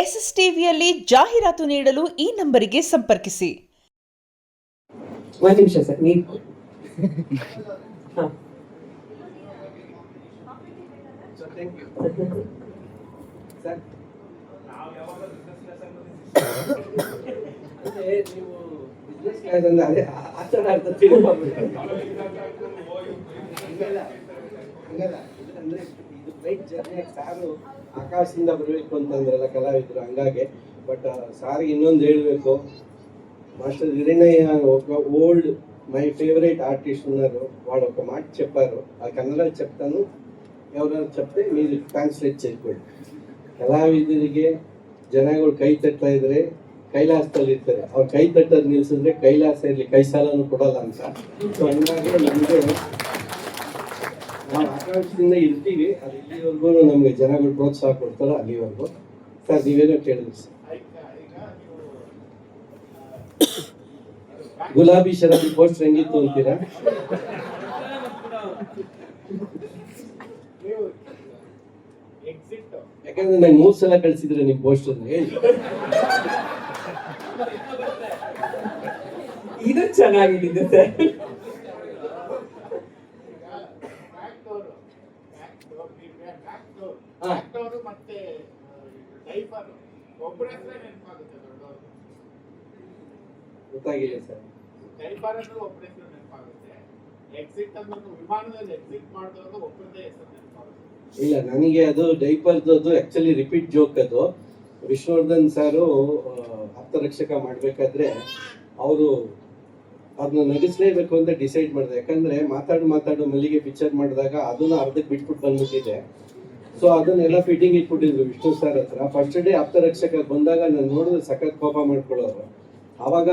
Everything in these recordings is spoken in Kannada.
ಎಸ್ಎಸ್ ಟಿವಿಯಲ್ಲಿ ಜಾಹೀರಾತು ನೀಡಲು ಈ ನಂಬರಿಗೆ ಸಂಪರ್ಕಿಸಿ. ಒಂದು ನಿಮಿಷ ಸರ್, ನೀವು ಆಕಾಶದಿಂದ ಬರಬೇಕು ಅಂತಂದ್ರಲ್ಲ ಕಲಾವಿದರು, ಹಂಗಾಗಿ. ಬಟ್ ಸಾರಿಗೆ ಇನ್ನೊಂದು ಹೇಳಬೇಕು, మాస్టర్ వీరయ్య ఒక ఓల్డ్ మై ఫేవరెట్ ఆర్టిస్ట్ ఉన్నారు. వాడు ఒక మాట చెప్పారు, ఆ కన్నడ చెప్తాను, ఎవరైనా చెప్తే మీరు ಟ್ರಾನ್ಸ್ಲೇಟ್ చేసుకోండి. ಕಲಾವಿದರಿಗೆ ಜನಗಳು ಕೈ ತಟ್ತಾ ಇದ್ರೆ ಕೈಲಾಸದಲ್ಲಿ ಇರ್ತಾರೆ, ಅವ್ರು ಕೈ ತಟ್ಟೋದು ನಿಲ್ಸಿದ್ರೆ ಕೈಲಾಸ ಇರಲಿ ಕೈ ಸಾಲನು ಕೊಡಲ್ಲ ಅಂತ. ಸೊ ಹಂಗಾಗಿ ನಮಗೆ ನಾವು ಆಕಾಂಕ್ಷದಿಂದ ಇರ್ತೀವಿ, ಅದು ಇಲ್ಲಿವರೆಗೂ ನಮಗೆ ಜನಗಳು ಪ್ರೋತ್ಸಾಹ ಕೊಡ್ತಾರೆ ಅಲ್ಲಿವರೆಗೂ. ಸರ್ ನೀವೇನೋ ಕೇಳಿದ್ರಿ ಸರ್. ಗುಲಾಬಿ ಶರದಿ ಪೋಸ್ಟರ್ ಹೆಂಗಿತ್ತು ಅಂತೀರಾ? ಯಾಕಂದ್ರೆ ನಂಗೆ 3 ಸಲ ಕಳ್ಸಿದ್ರೆ ನಿಮ್ ಪೋಸ್ಟರ್ ಹೇಳಿ. ಇದು ಚೆನ್ನಾಗಿದೆ ಸರ್. ಗೊತ್ತಾಗಿದೆ ಸರ್. ಇಲ್ಲ, ನನಗೆ ಅದು ಡೈಪರ್ದು ಆಕ್ಚುಲಿ ರಿಪೀಟ್ ಜೋಕ್. ಅದು ವಿಷ್ಣುವರ್ಧನ್ ಸಾರು ಆಪ್ತರಕ್ಷಕ ಮಾಡ್ಬೇಕಾದ್ರೆ ಅವರು ಅದನ್ನ ನಗಿಸ್ಲೇಬೇಕು ಅಂತ ಡಿಸೈಡ್ ಮಾಡಿದೆ. ಯಾಕಂದ್ರೆ ಮಾತಾಡು ಮಲ್ಲಿಗೆ ಪಿಕ್ಚರ್ ಮಾಡಿದಾಗ ಅದನ್ನ ಅರ್ಧಕ್ಕೆ ಬಿಟ್ಬಿಟ್ಟು ಬಂದ್ಬಿಟ್ಟಿದೆ. ಸೊ ಅದನ್ನೆಲ್ಲ ಫಿಟ್ಟಿಂಗ್ ಇಟ್ಬಿಟ್ಟಿದ್ರು ವಿಷ್ಣು ಸರ್ ಹತ್ರ. ಫಸ್ಟ್ ಡೇ ಆಪ್ತರಕ್ಷಕ ಬಂದಾಗ ನಾನು ನೋಡಿದ್ರೆ ಸಖತ್ ಕೋಪ ಮಾಡ್ಕೊಳ್ಳೋರು. ಅವಾಗ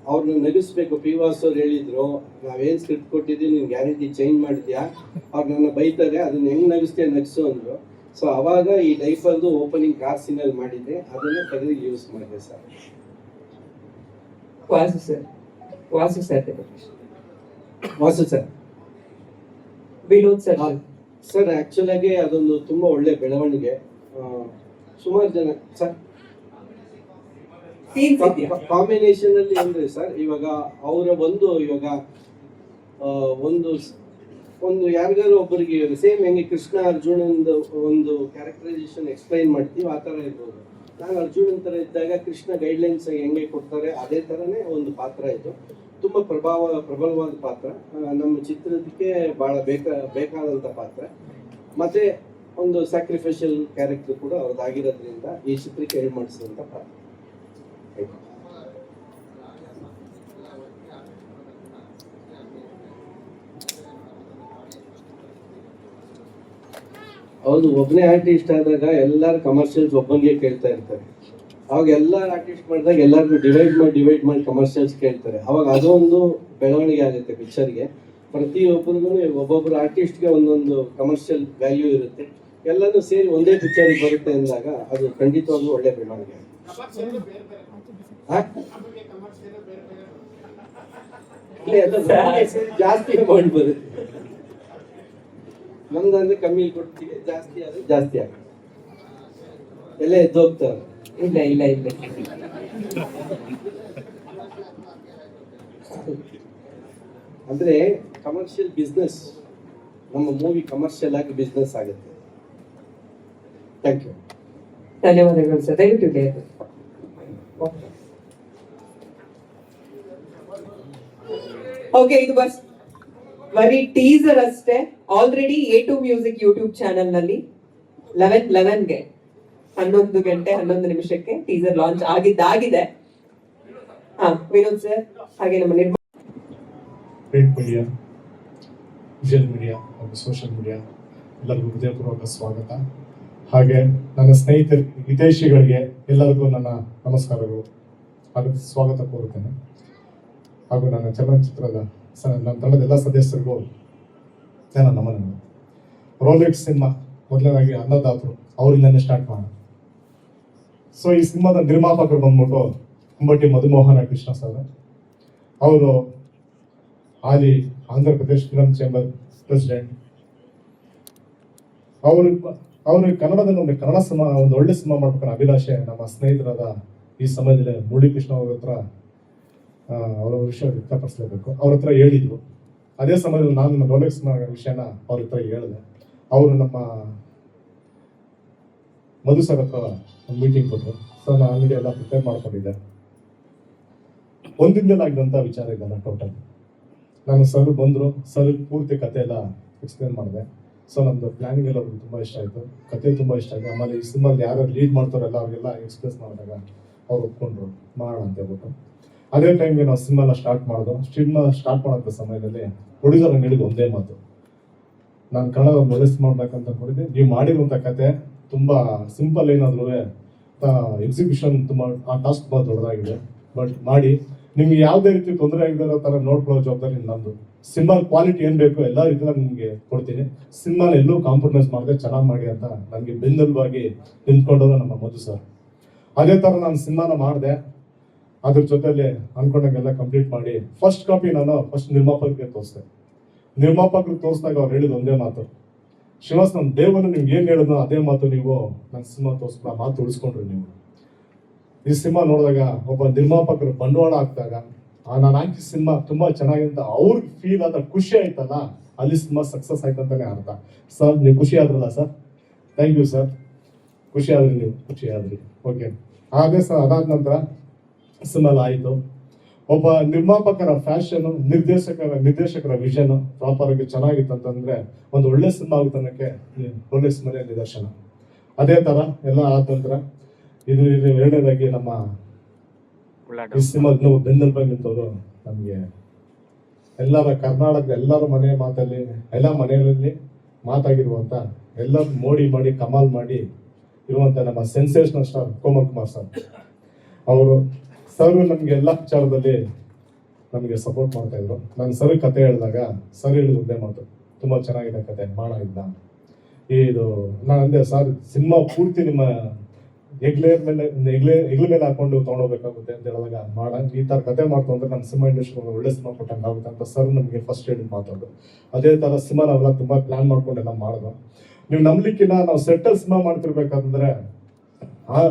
ಅವ್ರನ್ನ ನಗಿಸ್ಬೇಕು. ಪಿ ವಾಸ್ ಅವ್ರು ಹೇಳಿದ್ರು, ನಾವೇನು ಸ್ಕ್ರಿಪ್ಟ್ ಕೊಟ್ಟಿದ್ದೀವಿ ನೀನು ಗ್ಯಾರಂಟಿ ಚೇಂಜ್ ಮಾಡಿದ್ಯಾ, ಅವ್ರು ನನ್ನ ಬೈತಾರೆ, ಅದನ್ನ ಹೆಂಗ್ ನಗಿಸ್ತೀಯ ನಗಿಸು ಅಂದ್ರು. ಸೊ ಅವಾಗ ಈ ಡೈಪರ್ದು ಓಪನಿಂಗ್ ಕಾರ್ ಸೀನಲ್ಲಿ ಮಾಡಿದ್ದೆ, ಅದನ್ನ ತೆಗೆದು ಯೂಸ್ ಮಾಡಿದೆ sir. Vasu sir Vinod sir sir actual ಆಗಿ ಅದೊಂದು ತುಂಬಾ ಒಳ್ಳೆ ಬೆಳವಣಿಗೆ. ಸುಮಾರು ಜನ ಸರ್ ಕಾಂಬಿನೇಷನ್ ಅಲ್ಲಿ ಅಂದ್ರೆ ಸರ್, ಇವಾಗ ಅವರ ಇವಾಗ ಒಂದು ಯಾರಿಗಾರು ಒಬ್ಬರಿಗೆ ಸೇಮ್ ಹೆಂಗೆ ಕೃಷ್ಣ ಅರ್ಜುನಂದು ಒಂದು ಕ್ಯಾರೆಕ್ಟರೈಸೇಷನ್ ಎಕ್ಸ್ಪ್ಲೈನ್ ಮಾಡ್ತೀವಿ, ಆ ತರ ಇರ್ಬೋದು. ನಾನು ಅರ್ಜುನನ್ ತರ ಇದ್ದಾಗ ಕೃಷ್ಣ ಗೈಡ್ಲೈನ್ಸ್ ಹೆಂಗೆ ಕೊಡ್ತಾರೆ ಅದೇ ತರನೇ ಒಂದು ಪಾತ್ರ ಇದು. ತುಂಬಾ ಪ್ರಬಲವಾದ ಪಾತ್ರ, ನಮ್ಮ ಚಿತ್ರಕ್ಕೆ ಬಹಳ ಬೇಕಾದಂತ ಪಾತ್ರ. ಮತ್ತೆ ಒಂದು ಸ್ಯಾಕ್ರಿಫೈಷಿಯಲ್ ಕ್ಯಾರೆಕ್ಟರ್ ಕೂಡ ಅವ್ರದ್ದಾಗಿರೋದ್ರಿಂದ ಈ ಚಿತ್ರಕ್ಕೆ ಹೇಳಿ ಮಾಡಿಸಿದಂತ ಪಾತ್ರ. ಹೌದು, ಒಬ್ಬನೇ ಆರ್ಟಿಸ್ಟ್ ಆದಾಗ ಎಲ್ಲಾರು ಕಮರ್ಷಿಯಲ್ಸ್ ಒಬ್ಬನಿಗೆ ಕೇಳ್ತಾ ಇರ್ತಾರೆ. ಅವಾಗ ಎಲ್ಲಾರು ಆರ್ಟಿಸ್ಟ್ ಮಾಡಿದಾಗ ಎಲ್ಲರಿಗೂ ಡಿವೈಡ್ ಮಾಡಿ ಕಮರ್ಷಿಯಲ್ಸ್ ಕೇಳ್ತಾರೆ. ಅವಾಗ ಅದೊಂದು ಬೆಳವಣಿಗೆ ಆಗುತ್ತೆ ಪಿಕ್ಚರ್ಗೆ. ಪ್ರತಿಯೊಬ್ಬರಿಗೂ ಒಬ್ಬೊಬ್ಬರು ಆರ್ಟಿಸ್ಟ್ಗೆ ಒಂದೊಂದು ಕಮರ್ಷಿಯಲ್ ವ್ಯಾಲ್ಯೂ ಇರುತ್ತೆ. ಎಲ್ಲನೂ ಸೇರಿ ಒಂದೇ ಪಿಕ್ಚರ್ಗೆ ಬರುತ್ತೆ ಅಂದಾಗ ಅದು ಖಂಡಿತವಾಗ್ಲೂ ಒಳ್ಳೆ ಬೆಳವಣಿಗೆ. ಜಾಸ್ತಿ ಅಮೌಂಟ್ ಬರುತ್ತೆ, ನಮ್ದಂದ್ರೆ ಕಮ್ಮಿ ಕೊಡ್ತೀವಿ, ಜಾಸ್ತಿ ಆದ್ರೆ ಜಾಸ್ತಿ ಆಗುತ್ತೆ. ಎಲ್ಲ ಎದ್ದು ಹೋಗ್ತಾರೆ. ಇಲ್ಲ ಅಂದ್ರೆ ಕಮರ್ಷಿಯಲ್ ಬಿಸ್ನೆಸ್, ನಮ್ಮ ಮೂವಿ ಕಮರ್ಷಿಯಲ್ ಆಗಿ ಬಿಸ್ನೆಸ್ ಆಗುತ್ತೆ. ಥ್ಯಾಂಕ್ ಯು, ಧನ್ಯವಾದಗಳು ಸರ್. ದಯವಿಟ್ಟು ಓಕೆ, ಇದು ಬರೀ ಟೀಸರ್ ಅಷ್ಟೇ. Already A2 music YouTube channel ನಲ್ಲಿ 11ಗೆ 11 ಗಂಟೆ 11 ನಿಮಿಷಕ್ಕೆ ಟೀಸರ್ ಲಾಂಚ್ ಆಗಿದೆ. ವಿನೋದ್ ಸರ್, ಹಾಗೆ ನಮ್ಮ ಪ್ರಿಂಟ್ ಮೀಡಿಯಾ, ವಿಜುವಲ್ ಮೀಡಿಯಾ ಹಾಗೂ ಸೋಷಿಯಲ್ ಮೀಡಿಯಾ ಎಲ್ಲರಿಗೂ ಹೃದಯಪೂರ್ವಕ ಸ್ವಾಗತ. ಹಾಗೆ ನನ್ನ ಸ್ನೇಹಿತರು ಹಿತೈಷಿಗಳಿಗೆ ಎಲ್ಲರಿಗೂ ನನ್ನ ನಮಸ್ಕಾರಗಳು ಹಾಗೂ ಸ್ವಾಗತ ಕೋರುತ್ತೇನೆ. ಹಾಗೂ ನನ್ನ ಚಲನಚಿತ್ರದ ನನ್ನ ತಂಡದ ಎಲ್ಲ ಸದಸ್ಯರಿಗೂ ನನ್ನ ನಮನಗಳು. ರೋಲೆಕ್ಸ್ ಸಿನಿಮಾ ಮೊದಲನೇದಾಗಿ ಅನ್ನದಾತರು ಅವರಿಂದನೇ ಸ್ಟಾರ್ಟ್ ಮಾಡೋಣ. ಸೊ ಈ ಸಿನಿಮಾದ ನಿರ್ಮಾಪಕರು ಬಂದ್ಬಿಟ್ಟು ಅಂಬಟಿ ಮಧುಮೋಹನ ಕೃಷ್ಣ ಸರ್. ಅವರು ಹಾಲಿ Andhra Pradesh film chamber president. ಅವರು ಅವ್ರಿಗೆ ಕನ್ನಡದಲ್ಲಿ ಒಂದು ಕನ್ನಡ ಸಿನಿಮಾ, ಒಂದು ಒಳ್ಳೆ ಸಿನಿಮಾ ಮಾಡ್ಬೇಕನ್ನೋ ಅಭಿಲಾಷೆ ನಮ್ಮ ಸ್ನೇಹಿತರಾದ ಈ ಸಮಯದಲ್ಲಿ ಮುರಳೀಕೃಷ್ಣ ಅವ್ರ ಹತ್ರ ಅವರ ವಿಷಯ ವ್ಯಕ್ತಪಡಿಸಲೇಬೇಕು. ಅವ್ರ ಹತ್ರ ಹೇಳಿದ್ರು. ಅದೇ ಸಮಯದಲ್ಲಿ ನಾನು ನನ್ನ ರೋಲೆಕ್ಸ್ ವಿಷಯನ ಅವ್ರ ಹತ್ರ ಹೇಳಿದೆ. ಅವರು ನಮ್ಮ ಮಧು ಸರ್ ಹತ್ರ ಒಂದು ಮೀಟಿಂಗ್ ಕೊಟ್ಟರು. ಸರ್ ನಾನು ಆಲ್ರೆಡಿ ಎಲ್ಲ ಪ್ರಿಪೇರ್ ಮಾಡ್ಕೊಂಡಿದ್ದೆ. ಒಂದಿನದಲ್ಲಿ ಆಗಿದಂಥ ವಿಚಾರ ಇದೆಲ್ಲ ಟೋಟಲ್. ನಾನು ಸರ್ ಬಂದರು, ಸರ್ ಪೂರ್ತಿ ಕತೆ ಎಲ್ಲ ಎಕ್ಸ್ಪ್ಲೇನ್ ಮಾಡಿದೆ. ಸೊ ನಮ್ಮದು ಪ್ಲಾನಿಂಗ್ ಎಲ್ಲ ಅವ್ರಿಗೆ ತುಂಬ ಇಷ್ಟ ಆಯಿತು, ಕತೆ ತುಂಬ ಇಷ್ಟ ಆಗಿದೆ. ಆಮೇಲೆ ಈ ಸಿನಿಮಾಲ್ಲಿ ಯಾರು ಲೀಡ್ ಮಾಡ್ತಾರಲ್ಲ ಅವ್ರಿಗೆಲ್ಲ ಎಕ್ಸ್ಪ್ರೆಸ್ ಮಾಡಿದಾಗ ಅವ್ರು ಒಪ್ಕೊಂಡ್ರು ಮಾಡೋಣ ಅಂತ ಹೇಳ್ಬಿಟ್ಟು. ಅದೇ ಟೈಮ್ಗೆ ನಾವು ಸಿನಿಮಾ ಎಲ್ಲ ಸ್ಟಾರ್ಟ್ ಮಾಡೋದು. ಸಿನಿಮಾ ಸ್ಟಾರ್ಟ್ ಮಾಡೋಂಥ ಸಮಯದಲ್ಲಿ ಪ್ರೊಡ್ಯೂಸರ್ ಹೇಳಿದ್ದು ಒಂದೇ ಮಾತು, ನಾನು ಕನ್ನಡ ಒಳ್ಳೆ ಸಿನಿಮಾ ಮಾಡ್ಬೇಕಂತ ಅನ್ಕೊಂಡಿದ್ದೆ. ನೀವು ಮಾಡಿರುವಂಥ ಕತೆ ತುಂಬ ಸಿಂಪಲ್, ಏನಾದ್ರೂ ಎಕ್ಸಿಕ್ಯೂಷನ್ ತುಂಬ ಆ ಟಾಸ್ಕ್ ತುಂಬ ದೊಡ್ಡದಾಗಿದೆ. ಬಟ್ ಮಾಡಿ ನಿಮ್ಗೆ ಯಾವುದೇ ರೀತಿ ತೊಂದರೆ ಆಗಿರೋ ಥರ ನೋಡ್ಕೊಳ್ಳೋ ಜವಾಬ್ದಾರಿ ನಮ್ಮದು. ಸಿನಿಮಾ ಕ್ವಾಲಿಟಿ ಏನು ಬೇಕು ಎಲ್ಲ ರೀತಿಯಲ್ಲಿ ನಿಮಗೆ ಕೊಡ್ತೀನಿ. ಸಿನಿಮಾನ ಎಲ್ಲೂ ಕಾಂಪ್ರಮೈಸ್ ಮಾಡದೆ ಚೆನ್ನಾಗಿ ಮಾಡಿ ಅಂತ ನನಗೆ ಬೆನ್ನೆಲುಬಾಗಿ ನಿಂತ್ಕೊಂಡವರು ನಮ್ಮ ಮಧು ಸರ್. ಅದೇ ಥರ ನಾನು ಸಿನಿಮಾನ ಮಾಡಿದೆ. ಅದ್ರ ಜೊತೆಲಿ ಅನ್ಕೊಂಡಂಗೆಲ್ಲ ಕಂಪ್ಲೀಟ್ ಮಾಡಿ ಫಸ್ಟ್ ಕಾಪಿ ನಾನು ನಿರ್ಮಾಪಕರಿಗೆ ತೋರಿಸ್ದೆ. ನಿರ್ಮಾಪಕರಿಗೆ ತೋರಿಸಿದಾಗ ಅವ್ರು ಹೇಳಿದ ಒಂದೇ ಮಾತು, ಶ್ರೀನಿವಾಸ್ ನನ್ನ ದೇವರು ನಿಮ್ಗೆ ಏನು ಹೇಳಿದ್ನೋ ಅದೇ ಮಾತು ನೀವು ನನ್ನ ಸಿನಿಮಾ ತೋರಿಸ್ಬಿಡ, ಮಾತು ಉಳಿಸ್ಕೊಂಡ್ರಿ ನೀವು. ಈ ಸಿನಿಮಾ ನೋಡಿದಾಗ ಒಬ್ಬ ನಿರ್ಮಾಪಕರು ಬಂಡವಾಳ ಹಾಕಿದಾಗ ನಾನು ಹಾಕಿ ಸಿನಿಮಾ ತುಂಬಾ ಚೆನ್ನಾಗಿದೆ ಅಂತ ಅವ್ರಿಗೆ ಫೀಲ್ ಆದ ಖುಷಿ ಆಯ್ತಲ್ಲ, ಅಲ್ಲಿ ಸಿನಿಮಾ ಸಕ್ಸಸ್ ಆಯ್ತಂತಾನೆ ಅರ್ಥ. ಸರ್ ನೀವು ಖುಷಿ ಆದ್ರಲ್ಲ ಸರ್? Thank you sir. ಖುಷಿ ಆದ್ರಿ, ನೀವು ಖುಷಿ ಆದ್ರಿ. ಓಕೆ. ಹಾಗೆ ಸರ್ ಅದಾದ ನಂತರ ಸಿನಿಮಾ ಆಯಿತು. ಒಬ್ಬ ನಿರ್ಮಾಪಕರ ಫ್ಯಾಷನ್, ನಿರ್ದೇಶಕರ ವಿಷನ್ ಪ್ರಾಪರ್ ಆಗಿ ಚೆನ್ನಾಗಿತ್ತು ಅಂತಂದ್ರೆ ಒಂದು ಒಳ್ಳೆ ಸಿನಿಮಾ ಆಗುತ್ತೆ ಅನ್ನೋಕ್ಕೆ ಒಳ್ಳೆ ಸಿನಿಮಾನೇ ನಿದರ್ಶನ. ಅದೇ ತರ ಎಲ್ಲ ಆದ ನಂತರ ಇದು ಎರಡನೇದಾಗಿ ನಮ್ಮ ಈ ಸಿನಿಮಾ ಬೆನ್ನೆಲುಬಾಗಿ ನಿಂತವರು ನಮಗೆ ಎಲ್ಲರ ಕರ್ನಾಟಕದ ಎಲ್ಲರ ಮನೆ ಮಾತಲ್ಲಿ, ಎಲ್ಲ ಮನೆಯಲ್ಲಿ ಮಾತಾಗಿರುವಂತ, ಎಲ್ಲರೂ ಮಾಡಿ ಕಮಾಲ್ ಮಾಡಿ ಇರುವಂತ ನಮ್ಮ sensational star Komal Kumar sir. ಅವರು ಸರ್ ನಮ್ಗೆ ಎಲ್ಲ ವಿಚಾರದಲ್ಲಿ ನಮಗೆ ಸಪೋರ್ಟ್ ಮಾಡ್ತಾ ಇದ್ರು. ನಾನು ಸರ್ ಕತೆ ಹೇಳಿದಾಗ ಸರ್ ಹೇಳಿದ ಒಂದೇ ಮಾತು, ತುಂಬಾ ಚೆನ್ನಾಗಿದೆ ಕತೆ, ಮಾಡೋಣ. ಇದು ನಾನು ಅಂದೆ, ಸರ್ ಸಿನಿಮಾ ಪೂರ್ತಿ ನಿಮ್ಮ ಹೆಗ್ಲ ಮೇಲೆ ಹಾಕೊಂಡು ತಗೊಂಡೋಗ್ಬೇಕಾಗುತ್ತೆ ಅಂತ ಹೇಳಿದಾಗ, ಮಾಡೋಣ ಈ ತರ ಕತೆ ಮಾಡ್ತು ಅಂದ್ರೆ ನಮ್ಮ ಸಿನಿಮಾ ಇಂಡಸ್ಟ್ರಿ ಒಳ್ಳೆ ಸಿನಿಮಾ ಕೊಟ್ಟಂಗೆ ಆಗುತ್ತೆ ಅಂತ ಸರ್ ನಮಗೆ ಫಸ್ಟ್ ಹೇಳಿದ್ ಮಾತಾಡೋದು. ಅದೇ ತರ ಸಿನಿಮಾ ನಾವೆಲ್ಲ ತುಂಬಾ ಪ್ಲಾನ್ ಮಾಡ್ಕೊಂಡೆಲ್ಲ ಮಾಡೋದು. ನೀವು ನಂಬಲಿಕ್ಕಿಲ್ಲ, ನಾವು ಸೆಟ್ಟಲ್ ಸಿನಿಮಾ ಮಾಡ್ತಿರ್ಬೇಕಂದ್ರೆ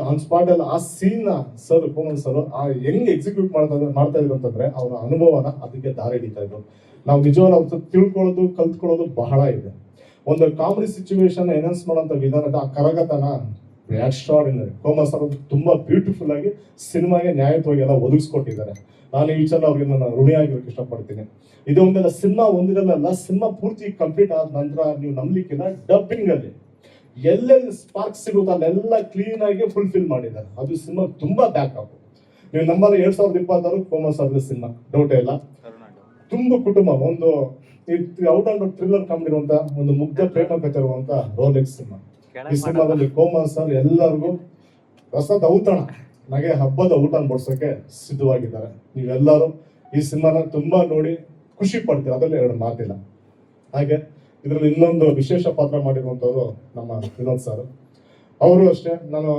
ಆನ್ ಸ್ಪಾಟ್ ಅಲ್ಲಿ ಆ ಸೀನ್ ಸರ್ ಕೋಮಲ್ ಸರ್ ಹೆಂಗ್ ಎಕ್ಸಿಕ್ಯೂಟ್ ಮಾಡ್ತಾ ಇದ್ರು ಅಂತಂದ್ರೆ ಅವರ ಅನುಭವನ ಅದಕ್ಕೆ ದಾರಿ ಹಿಡಿತಾ ಇದ್ರು. ನಾವು ನಿಜವಾಗ್ಲೂ ಅವ್ರ ತಿಳ್ಕೊಳ್ಳೋದು ಕಲ್ತ್ಕೊಳ್ಳೋದು ಬಹಳ ಇದೆ. ಒಂದು ಕಾಮಿಡಿ ಸಿಚುವೇಶನ್ ಎನೌನ್ಸ್ ಮಾಡೋಂಥ ವಿಧಾನದ ಆ ಕರಗತನ ಎಕ್ಸ್ಟ್ರಾರ್ಡಿನರಿ. ಕೋಮಲ್ ಸರ್ ತುಂಬಾ ಬ್ಯೂಟಿಫುಲ್ ಆಗಿ ಸಿನಿಮಾಗೆ ನ್ಯಾಯವಾಗಿ ಎಲ್ಲ ಒದಗಿಸ್ಕೊಟ್ಟಿದ್ದಾರೆ. ನಾನು ಈ ವಿಚಾರ ಅವ್ರಿಗೆ ನಾನು ಋಣಿಯಾಗಿರೋಕೆ ಇಷ್ಟಪಡ್ತೀನಿ. ಇದು ಒಂದೆಲ್ಲ ಸಿನಿಮಾ ಒಂದಿರಲ್ಲ, ಸಿನಿಮಾ ಪೂರ್ತಿ ಕಂಪ್ಲೀಟ್ ಆದ ನಂತರ ನೀವು ನಂಬಲಿಕ್ಕಿಲ್ಲ, ಡಬ್ಬಿಂಗ್ ಅಲ್ಲಿ ಎಲ್ಲೆಲ್ಲಿ ಸ್ಪಾರ್ಕ್ ಸಿಗುತ್ತೆ ಅಲ್ಲೆಲ್ಲ ಕ್ಲೀನ್ ಆಗಿ ಫುಲ್ಫಿಲ್ ಮಾಡಿದ್ದಾರೆ. ಅದು ಸಿನಿಮಾ ತುಂಬಾ ಬ್ಯಾಕಪ್. ನೀವು ನಂಬರ್ 2026 ಕೋಮಲ್ ಸರ್ ಸಿನಿಮಾ ಡೌಟೇ ಇಲ್ಲ. ತುಂಬಾ ಕುಟುಂಬ, ಒಂದು ಔಟ್ ಅಂಡ್ ಔಟ್ ಥ್ರಿಲ್ಲರ್ ಕಂಡಿರುವಂತ ಒಂದು ಮುಗ್ಧ ಪ್ರೇಮ ಕಥೆ ಇರುವಂತ ರೋಲೆಕ್ಸ್ ಸಿನಿಮಾ. ಈ ಸಿನಿಮಾದಲ್ಲಿ ಕೋಮಲ್ ಸರ್ ಎಲ್ಲರಿಗೂ ರಸದ ಔತಣ, ನಗೆ ಹಬ್ಬದ ಊಟ ಬಡಿಸೋಕೆ ಸಿದ್ಧವಾಗಿದ್ದಾರೆ. ನೀವೆಲ್ಲರೂ ಈ ಸಿನಿಮಾನ ತುಂಬಾ ನೋಡಿ ಖುಷಿ ಪಡ್ತೀರ, ಅದರಲ್ಲಿ ಎರಡು ಮಾತಿಲ್ಲ. ಹಾಗೆ ಇದರಲ್ಲಿ ಇನ್ನೊಂದು ವಿಶೇಷ ಪಾತ್ರ ಮಾಡಿರುವಂತವ್ರು ನಮ್ಮ ವಿನೋದ್ ಸರ್. ಅವರು ಅಷ್ಟೇ, ನಾನು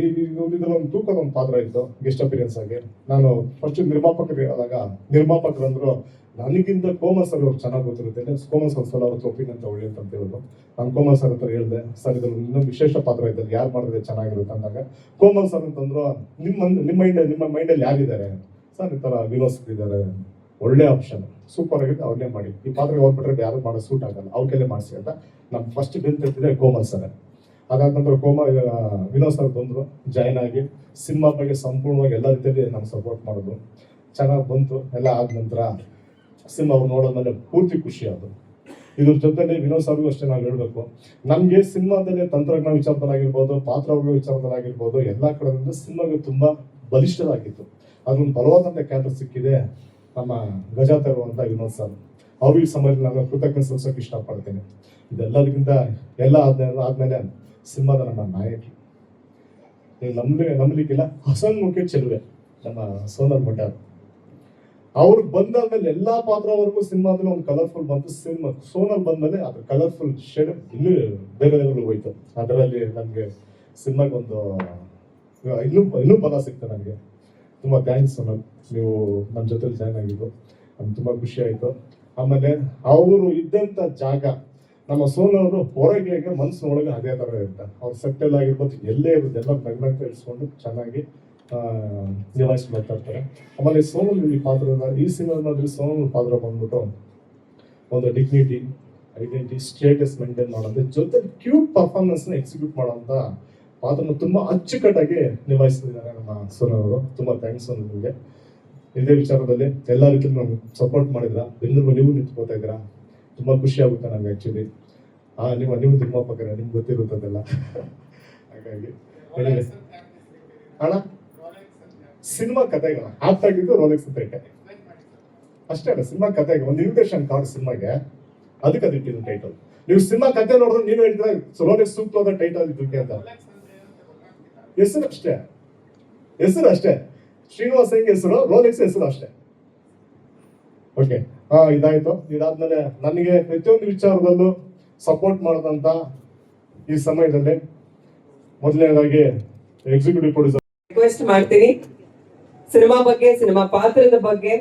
ಇದ್ರಲ್ಲಿ ಒಂದು ತೂಕದ ಒಂದು ಪಾತ್ರ ಇತ್ತು ಗೆಸ್ಟ್ ಅಪಿರಿಯನ್ಸ್ ಆಗಿ. ನಾನು ಫಸ್ಟ್ ನಿರ್ಮಾಪಕರಿಗೆ ಆದಾಗ ನಿರ್ಮಾಪಕರಂದ್ರು ನನಗಿಂತ ಕೋಮಲ್ ಸರ್ ಅವ್ರು ಚೆನ್ನಾಗಿ ಗೊತ್ತಿರುತ್ತೆ, ಕೋಮಲ್ ಸರ್ ಸಲ ಅವ್ರ ಒಪಿನಿಯನ್ ತಗೊಳ್ಳಿ ಅಂತ ಹೇಳಿದ್ರು. ನಾನು ಕೋಮಲ್ ಸರ್ ಹತ್ರ ಹೇಳಿದೆ, ಸರ್ ಇದ್ರಲ್ಲಿ ಇನ್ನೊಂದು ವಿಶೇಷ ಪಾತ್ರ ಇದ್ದಲ್ಲಿ ಯಾರು ಮಾಡಿದ್ರೆ ಚೆನ್ನಾಗಿರುತ್ತೆ ಅಂದಾಗ ಕೋಮಲ್ ಸರ್ ಅಂತಂದ್ರು, ನಿಮ್ಮ ಮೈಂಡಲ್ಲಿ ಯಾರಿದ್ದಾರೆ ಸರ್? ಈ ತರ ವಿನೋದ್ ಸರ್ ಇದ್ದಾರೆ, ಒಳ್ಳೆ ಆಪ್ಷನ್, ಸೂಪರ್ ಆಗಿದೆ, ಅವ್ರನ್ನೇ ಮಾಡಿ. ಈ ಪಾತ್ರ ಅವ್ರು ಬಿಟ್ರೆ ಯಾರು ಮಾಡೋ ಸೂಟ್ ಆಗಲ್ಲ, ಅವ್ರ ಕೈಲೇ ಮಾಡಿಸಿ ಅಂತ ನಮ್ ಫಸ್ಟ್ ಬೆಂತಿದೆ ಕೋಮಲ್ ಸರ್. ಅದಾದ ನಂತರ ವಿನೋದ್ ಸರ್ ಬಂದ್ರು, ಜಾಯ್ನ್ ಆಗಿ ಸಿನಿಮಾ ಬಗ್ಗೆ ಸಂಪೂರ್ಣವಾಗಿ ಎಲ್ಲ ರೀತಿಯಲ್ಲಿ ನಮ್ಗೆ ಸಪೋರ್ಟ್ ಮಾಡೋದು. ಚೆನ್ನಾಗಿ ಬಂತು. ಎಲ್ಲ ಆದ ನಂತರ ಸಿನಿಮಾ ಅವ್ರು ನೋಡೋದ್ಮೇಲೆ ಪೂರ್ತಿ ಖುಷಿ ಆದ್ರು. ಇದ್ರ ಜೊತೆಲಿ ವಿನೋದ್ ಸರ್ಗೂ ಅಷ್ಟೇ ನಾವು ಹೇಳ್ಬೇಕು, ನಮ್ಗೆ ಸಿನಿಮಾದಲ್ಲಿ ತಂತ್ರಜ್ಞಾನ ವಿಚಾರದಲ್ಲಾಗಿರ್ಬೋದು, ಪಾತ್ರಗಳ ವಿಚಾರದಲ್ಲಾಗಿರ್ಬೋದು, ಎಲ್ಲಾ ಕಡೆಯಿಂದ ಸಿನಿಮಾಗೆ ತುಂಬಾ ಬಲಿಷ್ಠರಾಗಿತ್ತು. ಅದೊಂದು ಬಲವಾದಂತ ಕ್ಯಾರೆಕ್ಟರ್ ಸಿಕ್ಕಿದೆ ನಮ್ಮ ಗಜ ತರುವಂತ ವಿನೋದ್ ಸರ್. ಅವ್ರಿಗೆ ಸಮಯದಲ್ಲಿ ನಾನು ಕೃತಜ್ಞತೆ ಸಲ್ಲಿಸೋಕೆ ಇಷ್ಟಪಡ್ತೇನೆ. ಇದೆಲ್ಲದಕ್ಕಿಂತ ಎಲ್ಲ ಆದ್ಮೇಲೆ ಸಿನಿಮಾದ ನಮ್ಮ ನಾಯಕಿ, ನೀವು ನಂಬಲಿಕ್ಕಿಲ್ಲ, ಹಸನ್ಮುಖಿ ಚೆಲುವೆ ನಮ್ಮ ಸೋನಲ್ ಮಠಾರ್. ಅವ್ರು ಬಂದಾದ್ಮೇಲೆ ಎಲ್ಲಾ ಪಾತ್ರವರೆಗೂ ಸಿನಿಮಾದಲ್ಲಿ ಒಂದು ಕಲರ್ಫುಲ್ ಬಂತು. ಸಿನಿಮಾ ಸೋನಲ್ ಬಂದ್ಮೇಲೆ ಅದ್ರ ಕಲರ್ಫುಲ್ ಶೇಡ್ ಇನ್ನೂ ಬೇರೆ ಲೆವೆಲ್ ಹೋಯ್ತು. ಅದರಲ್ಲಿ ನಮ್ಗೆ ಸಿನಿಮಾಗೆ ಒಂದು ಇನ್ನೂ ಬಲ ಸಿಕ್ತು ನನಗೆ. ತುಂಬಾ ಥ್ಯಾಂಕ್ಸ್ ಸೋನಲ್, ನೀವು ನಮ್ಮ ಜೊತೆಲಿ ಜಾಯ್ನ್ ಆಗಿದ್ದು ನಮ್ಗೆ ತುಂಬಾ ಖುಷಿ ಆಯ್ತು. ಆಮೇಲೆ ಅವರು ಇದ್ದಂತ ಜಾಗ ನಮ್ಮ ಸೋನು ಅವರು ಹೊರಗೆ ಮನಸ್ಸಿನೊಳಗೆ ಅದೇ ಥರ ಇರುತ್ತೆ. ಅವ್ರ ಸೆಟ್ಟಲ್ ಆಗಿರ್ಬೋದು, ಎಲ್ಲೇ ಇರೋದು ಎಲ್ಲ ನಗ್ನಗ್ತಾ ತಿಳಿಸ್ಕೊಂಡು ಚೆನ್ನಾಗಿ ನಿಭಾಯಿಸಿ ಬರ್ತಾ ಇರ್ತಾರೆ. ಆಮೇಲೆ ಸೋನು ಈ ಪಾತ್ರದ ಈ ಸಿನಿಮಾದಲ್ಲಿ ಸೋನು ಪಾತ್ರ ಬಂದ್ಬಿಟ್ಟು ಒಂದು ಡಿಗ್ನಿಟಿ, ಐಡೆಂಟಿಟಿ, ಸ್ಟೇಟಸ್ ಮೇಂಟೈನ್ ಮಾಡೋದು ಜೊತೆ ಕ್ಯೂಟ್ ಪರ್ಫಾರ್ಮೆನ್ಸ್ನ ಎಕ್ಸಿಕ್ಯೂಟ್ ಮಾಡೋಂಥ ಪಾತ್ರನ ತುಂಬ ಅಚ್ಚುಕಟ್ಟಾಗಿ ನಿಭಾಯಿಸ್ತಿದ್ದಾರೆ ನಮ್ಮ ಸೋನು ಅವರು. ತುಂಬ ಥ್ಯಾಂಕ್ಸ್ ನಿಮಗೆ. ಇದೇ ವಿಚಾರದಲ್ಲಿ ಎಲ್ಲ ರೀತಿಯಲ್ಲಿ ನಮ್ಗೆ ಸಪೋರ್ಟ್ ಮಾಡಿದ್ರ, ಬೆಂಗಳೂರು ನೀವು ನಿಂತ್ಕೋತಾ ಇದ್ದೀರಾ, ತುಂಬ ಖುಷಿ ಆಗುತ್ತೆ ನಮ್ಗೆ ಆ್ಯಕ್ಚುಲಿ. ನೀವು ನಿರ್ಮಾಪಕರ, ನಿಮ್ಗೆ ಗೊತ್ತಿರುತ್ತದೆಲ್ಲ. ಹಾಗಾಗಿ ಅಣ್ಣ ಸಿನಿಮಾ ಕತೆಗೆ ಆಪ್ಟ್ ಆಗಿದ್ದು ರೋಲೆಕ್ಸ್ ಅಂತ ಇಟ್ಟೆ ಅಷ್ಟೇ ಅಲ್ಲ. ಸಿನಿಮಾ ಕತೆಗೆ ಒಂದು ಇನ್ವಿಟೇಷನ್ ಕಾರ್ಡ್ ಸಿನಿಮಾಗೆ, ಅದಕ್ಕೆ ಅದು ಇಟ್ಟಿದ್ದು ಟೈಟಲ್. ನೀವು ಸಿನಿಮಾ ಕತೆ ನೋಡಿದ್ರೆ ನೀವು ಹೇಳಿದ್ರೆ ರೋಲೆಕ್ಸ್ ಸೂಕ್ತವಾದ ಟೈಟಲ್ ಇದಕ್ಕೆ ಅಂತ. ಹೆಸರು ಅಷ್ಟೇ, ಹೆಸರು ಅಷ್ಟೇ. ಶ್ರೀನಿವಾಸ್ ಹೆಂಗ್ ಹೆಸರು, ರೋಲೆಕ್ಸ್ ಹೆಸರು ಅಷ್ಟೇ. ಓಕೆ, ಇದಾಯ್ತು. ಇದಾದ್ಮೇಲೆ ನನಗೆ ಪ್ರತಿಯೊಂದು ವಿಚಾರದಲ್ಲೂ ಸಪೋರ್ಟ್ ಮಾಡಿದಂತ ಈ ಸಮಯದಲ್ಲಿ ಮೊದಲನೇದಾಗಿ ಎಕ್ಸಿಕ್ಯೂಟಿವ್ ಪ್ರೊಡ್ಯೂಸರ್ ರಿಕ್ವೆಸ್ಟ್ ಮಾಡ್ತೀನಿ, ಸಿನಿಮಾ ಬಗ್ಗೆ, ಸಿನಿಮಾ ಪಾತ್ರದ ಬಗ್ಗೆ,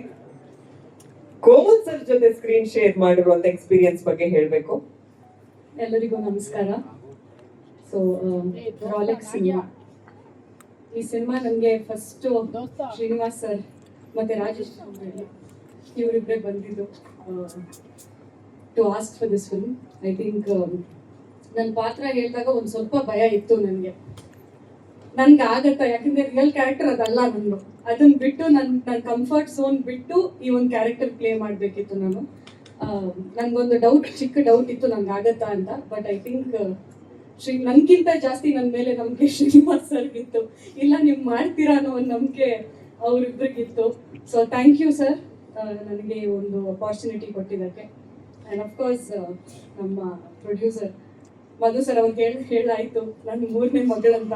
ಕೋಮಲ್ ಸರ್ ಜೊತೆ ಸ್ಕ್ರೀನ್ ಶೇರ್ ಮಾಡಿರುವಂತ ಎಕ್ಸ್ಪೀರಿಯನ್ಸ್ ಬಗ್ಗೆ ಹೇಳ್ಬೇಕು. ಎಲ್ಲರಿಗೂ ನಮಸ್ಕಾರ. ಸೊ ರಾಲೆಕ್ಸ್ ಸಿನಿಮಾ, ಈ ಸಿನಿಮಾ ನನಗೆ ಫಸ್ಟ್ ಶ್ರೀನಿವಾಸ್ ಸರ್ ಮತ್ತೆ ರಾಜೇಶ್ ಇವರಿಬ್ಬರೇ ಬಂದಿದ್ದು to ask for this film. I think ನನ್ನ ಪಾತ್ರ ಹೇಳಿದಾಗ ಒಂದು ಸ್ವಲ್ಪ ಭಯ ಇತ್ತು ನನಗೆ ಆಗತ್ತಾ, ಯಾಕಂದ್ರೆ ರಿಯಲ್ ಕ್ಯಾರೆಕ್ಟರ್ ಅದಲ್ಲ ನಂದು. ಅದನ್ನ ಬಿಟ್ಟು ನನ್ನ ಕಂಫರ್ಟ್ ಝೋನ್ ಬಿಟ್ಟು ಈ ಒಂದು ಕ್ಯಾರೆಕ್ಟರ್ ಪ್ಲೇ ಮಾಡಬೇಕಿತ್ತು ನಾನು. ನನ್ಗೊಂದು ಚಿಕ್ಕ ಡೌಟ್ ಇತ್ತು ಆಗತ್ತಾ ಅಂತ. ಬಟ್ ಐ ಥಿಂಕ್ ನನ್ಗಿಂತ ಜಾಸ್ತಿ ನನ್ನ ಮೇಲೆ ನಂಬಿಕೆ ಶ್ರೀನಿವಾಸ್ ಸರ್ಗಿತ್ತು. ಇಲ್ಲ ನೀವು ಮಾಡ್ತೀರಾ ಅನ್ನೋ ಒಂದು ನಂಬಿಕೆ ಅವ್ರಿಬ್ರಿಗಿತ್ತು. ಸೊ ಥ್ಯಾಂಕ್ ಯು ಸರ್, ನನಗೆ ಒಂದು ಅಪಾರ್ಚುನಿಟಿ ಕೊಟ್ಟಿದ್ದಕ್ಕೆ. ಆ್ಯಂಡ್ ಅಫ್ಕೋರ್ಸ್ ನಮ್ಮ ಪ್ರೊಡ್ಯೂಸರ್ ಮಧು ಸರ್ ಅವ್ರಿಗೆ ಹೇಳಾಯ್ತು ನನ್ನ 3ನೇ ಮಗಳಂತ.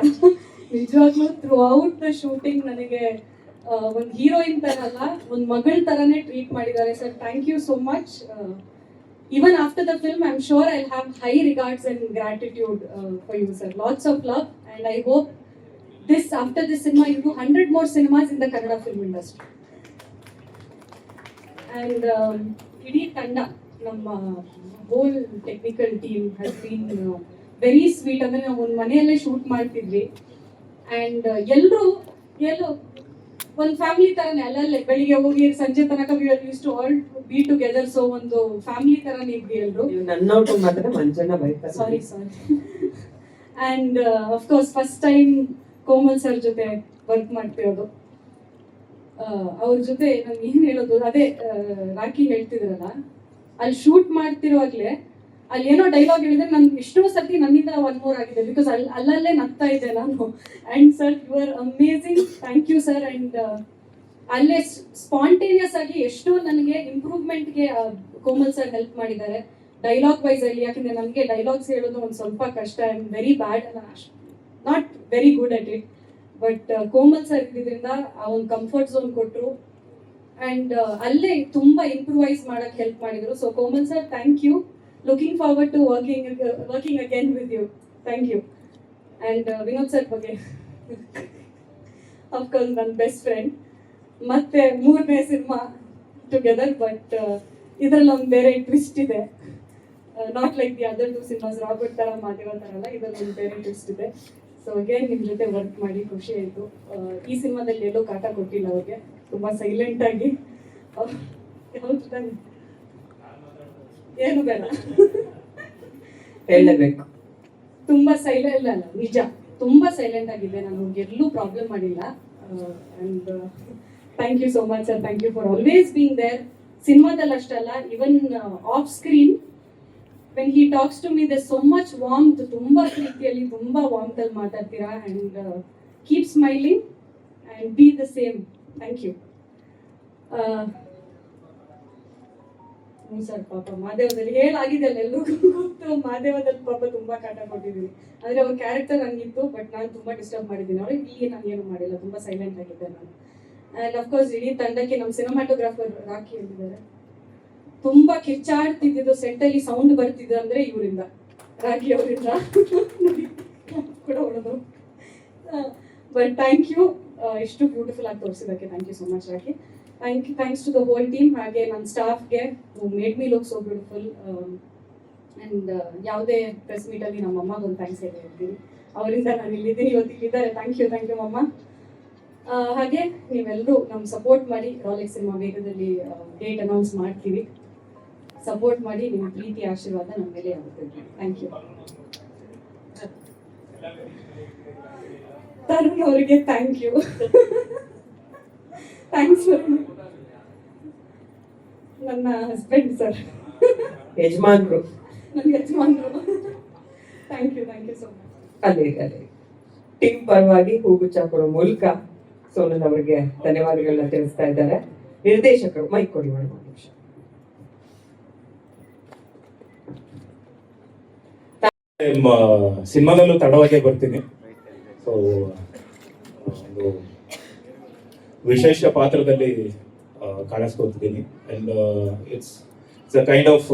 ನಿಜವಾಗ್ಲೂ ಥ್ರೂ ಔಟ್ ದ ಶೂಟಿಂಗ್ ನನಗೆ ಒಂದು ಹೀರೋಯಿನ್ ತರ ಅಲ್ಲ, ಒಂದು ಮಗಳ ತರನೇ ಟ್ರೀಟ್ ಮಾಡಿದ್ದಾರೆ sir. Thank you so much. Even after the film, I'm sure I'll have high regards and gratitude for you, sir. Lots of love, and I hope after this cinema, you do 100 more cinemas in the Kannada film industry. And Idi Tanda, ನಮ್ಮ whole technical team has been very sweet. ಅಂದ್ರೆ ನಾವು ಒಂದು ಮನೆಯಲ್ಲೇ ಶೂಟ್ ಮಾಡ್ತಿದ್ವಿ, and ಎಲ್ಲರೂ ಒಂದು ಫ್ಯಾಮಿಲಿ ತರನೇ ಅಲ್ಲಲ್ಲೇ ಬೆಳಿಗ್ಗೆ ಹೋಗಿ ಸಂಜೆ ತನಕ used to all be together. So ಒಂದು ಫ್ಯಾಮಿಲಿ ತರನೇ ಇದ್ವಿ ಎಲ್ರು. ನನ್ನೋಟು ಮಾತ್ರ ಮಂಜನ ಬೈತಾರೆ. Sorry. And of course first time Komal sir ಜೊತೆ ವರ್ಕ್ ಮಾಡ್ತಿರೋದು. ಅವ್ರ ಜೊತೆ ನಂಗೆ ಏನ್ ಹೇಳೋದು, ಅದೇ ರಾಖಿ ಹೇಳ್ತಿದ್ರಲ್ಲ, ಅಲ್ಲಿ ಶೂಟ್ ಮಾಡ್ತಿರುವಾಗ್ಲೇ ಅಲ್ಲಿ ಏನೋ ಡೈಲಾಗ್ ಹೇಳಿದ್ರೆ ನನ್ಗೆ ಎಷ್ಟೋ ಸರ್ತಿ ನನ್ನಿಂದ 1 more ಆಗಿದೆ. ಬಿಕಾಸ್ ಅಲ್ಲಲ್ಲೇ ನಗ್ತಾ ಇದ್ದೆ ನಾನು. And sir, you are amazing. Thank you sir. And ಅಲ್ಲೇ ಸ್ಪಾಂಟೇನಿಯಸ್ ಆಗಿ ಎಷ್ಟೋ ನನಗೆ ಇಂಪ್ರೂವ್ಮೆಂಟ್ಗೆ ಕೋಮಲ್ ಸರ್ ಹೆಲ್ಪ್ ಮಾಡಿದ್ದಾರೆ ಡೈಲಾಗ್ ವೈಸ್ ಅಲ್ಲಿ. ಯಾಕಂದ್ರೆ ನನಗೆ ಡೈಲಾಗ್ಸ್ ಹೇಳೋದು ಒಂದು ಸ್ವಲ್ಪ ಕಷ್ಟ. I am very bad, not very good at it. But Komal sir ಇದ್ರಿಂದ ಆ ಒಂದು ಕಂಫರ್ಟ್ ಝೋನ್ ಕೊಟ್ಟರು. ಅಂಡ್ ಅಲ್ಲೇ ತುಂಬಾ ಇಂಪ್ರೂವೈಸ್ ಮಾಡಕ್ ಹೆಲ್ಪ್ ಮಾಡಿದ್ರು. So Komal sir, thank you. Looking forward to working again with you. Thank you. And Vinod sir ಬಗ್ಗೆ of course ನನ್ನ ಬೆಸ್ಟ್ ಫ್ರೆಂಡ್. ಮತ್ತೆ 3ನೇ ಸಿನಿಮಾ ಟುಗೆದರ್. ಬಟ್ ಇದರಲ್ಲಿ ಒಂದು ಬೇರೆ ಟ್ವಿಸ್ಟ್ ಇದೆ. Not like the other 2 cinemas, Robert ತರ ಮಾದೇವ ತರ ಅಲ್ಲ, ಇದರಲ್ಲಿ ಒಂದು ಬೇರೆ ಟ್ವಿಸ್ಟ್ ಇದೆ. ಸೊ ಅಗೇನ್ ನಿಮ್ಮ ಜೊತೆ ವರ್ಕ್ ಮಾಡಿ ಖುಷಿ ಆಯಿತು. ಈ ಸಿನಿಮಾದಲ್ಲಿ ಎಲ್ಲೋ ಕಾಟ ಕೊಟ್ಟಿಲ್ಲ ಅವ್ರಿಗೆ, ತುಂಬ ಸೈಲೆಂಟ್ ಆಗಿ. ಯಾವ್ದು ತಾನೆ ಏನು ಬೇಡ ಹೇಳಬೇಕು. ತುಂಬಾ ಸೈಲೆಂಟ್ ಅಲ್ಲ, ನಿಜ ತುಂಬಾ ಸೈಲೆಂಟ್ ಆಗಿದೆ. ನಾನು ಎಲ್ಲೂ ಪ್ರಾಬ್ಲಮ್ ಮಾಡಿಲ್ಲ. And thank you so much sir. Thank you for always being there. ಸಿನಿಮಾದಲ್ಲಿ ಅಷ್ಟಲ್ಲ, even off screen when he talks to me, there so much warmth. ತುಂಬಾ ಪ್ರೀತಿಯಲ್ಲಿ, ತುಂಬಾ ವಾರ್ಮ್ತ್ ಅಲ್ಲಿ ಮಾತಾಡ್ತೀರಾ. And keep smiling and be the same. Thank you. Sir, ಪಾಪ ಮಾದೇವದಲ್ಲಿ ಹೇಳಾಗಿದೆ ಅಲ್ಲ, ಎಲ್ರಿಗೂ ಗೊತ್ತು. ಮಾದೇವದಲ್ಲಿ ಪಾಪ ತುಂಬಾ ಕಾಟ ಕೊಟ್ಟಿದ್ದೀನಿ. ಅಂದ್ರೆ ಅವ್ರ ಕ್ಯಾರೆಕ್ಟರ್ ಹಂಗಿತ್ತು, ಬಟ್ ನಾನು ತುಂಬಾ ಡಿಸ್ಟರ್ಬ್ ಮಾಡಿದ್ದೀನಿ ಅವ್ರಿಗೆ. ಇಲ್ಲಿ ನಾನು ಏನು ಮಾಡಿಲ್ಲ, ತುಂಬಾ ಸೈಲೆಂಟ್ ಆಗಿದ್ದೆ ನಾನು. ಅಂಡ್ ಅಫ್ಕೋರ್ಸ್ ಇಡೀ ತಂಡಕ್ಕೆ ನಮ್ಮ ಸಿನಿಮಾಟೋಗ್ರಾಫರ್ ರಾಖಿ ಹೇಳಿದ್ದಾರೆ. ತುಂಬಾ ಕಿಚ್ಚಾಡ್ತಿದ್ದು ಸೆಟ್ ಅಲ್ಲಿ ಸೌಂಡ್ ಬರ್ತಿದ್ದು ಅಂದ್ರೆ ಇವರಿಂದ, ರಾಖಿ ಅವರಿಂದ ಕೂಡ ಹೊಡೆದ್ರು. ಬಟ್ ಥ್ಯಾಂಕ್ ಯು, ಎಷ್ಟು ಬ್ಯೂಟಿಫುಲ್ ಆಗಿ ತೋರಿಸಿದಕ್ಕೆ thank you so much Rakhi. Thanks to the whole team. ಹಾಗೆ ನನ್ನ ಸ್ಟಾಫ್ಗೆ who made me look so beautiful. And ಯಾವುದೇ ಪ್ರೆಸ್ ಮೀಟಲ್ಲಿ ನಮ್ಮ ಅಮ್ಮಗೊಂದು ಥ್ಯಾಂಕ್ಸ್ ಹೇಳ್ತೀನಿ. ಅವರಿಂದ ನಾನು ಇಲ್ಲಿದ್ದೀನಿ, ಇವತ್ತು ಇಲ್ಲಿದ್ದಾರೆ. ಥ್ಯಾಂಕ್ ಯು ಮಮ್ಮ. ಹಾಗೆ ನೀವೆಲ್ಲರೂ ನಮ್ಗೆ ಸಪೋರ್ಟ್ ಮಾಡಿ, ರಾಲೆಕ್ಸ್ ಸಿನಿಮಾ ವೇಗದಲ್ಲಿ ಡೇಟ್ ಅನೌನ್ಸ್ ಮಾಡ್ತೀವಿ. ಸಪೋರ್ಟ್ ಮಾಡಿ, ನಿಮ್ಮ ಪ್ರೀತಿ ಆಶೀರ್ವಾದ ನಮ್ಮ ಮೇಲೆ ಆಗುತ್ತೆ. Thank you. ತರುಣ್ ಅವರಿಗೆ ಥ್ಯಾಂಕ್ ಯು. ಥ್ಯಾಂಕ್ಸ್ ನನ್ನ ಹಸ್ಬೆಂಡ್ ಸರ್, ಯಜಮಾನ್ರು ನನ್ನ ಯಜಮಾನ್ರು. Thank you so much. ಅಲ್ಲಿ ಟೀಮ್ ಪರವಾಗಿ ಹೂಗುಚ್ಚ ಕೊಡೋ ಮೂಲಕ ಸೋನಲ್ ಅವರಿಗೆ ಧನ್ಯವಾದಗಳನ್ನ ತಿಳಿಸ್ತಾ ಇದ್ದಾರೆ. ನಿರ್ದೇಶಕರು ಮೈಕ್ ಕೊಡಿ ಮೇಡಮ್ ಒಂದು ನಿಮಿಷ. ಸಿನಿಮಾದಲ್ಲೂ ತಡವಾಗೇ ಬರ್ತೀನಿ. ಸೊ ಒಂದು ವಿಶೇಷ ಪಾತ್ರದಲ್ಲಿ ಕಾಣಿಸ್ಕೊಳ್ತಿದ್ದೀನಿ. And it's a kind of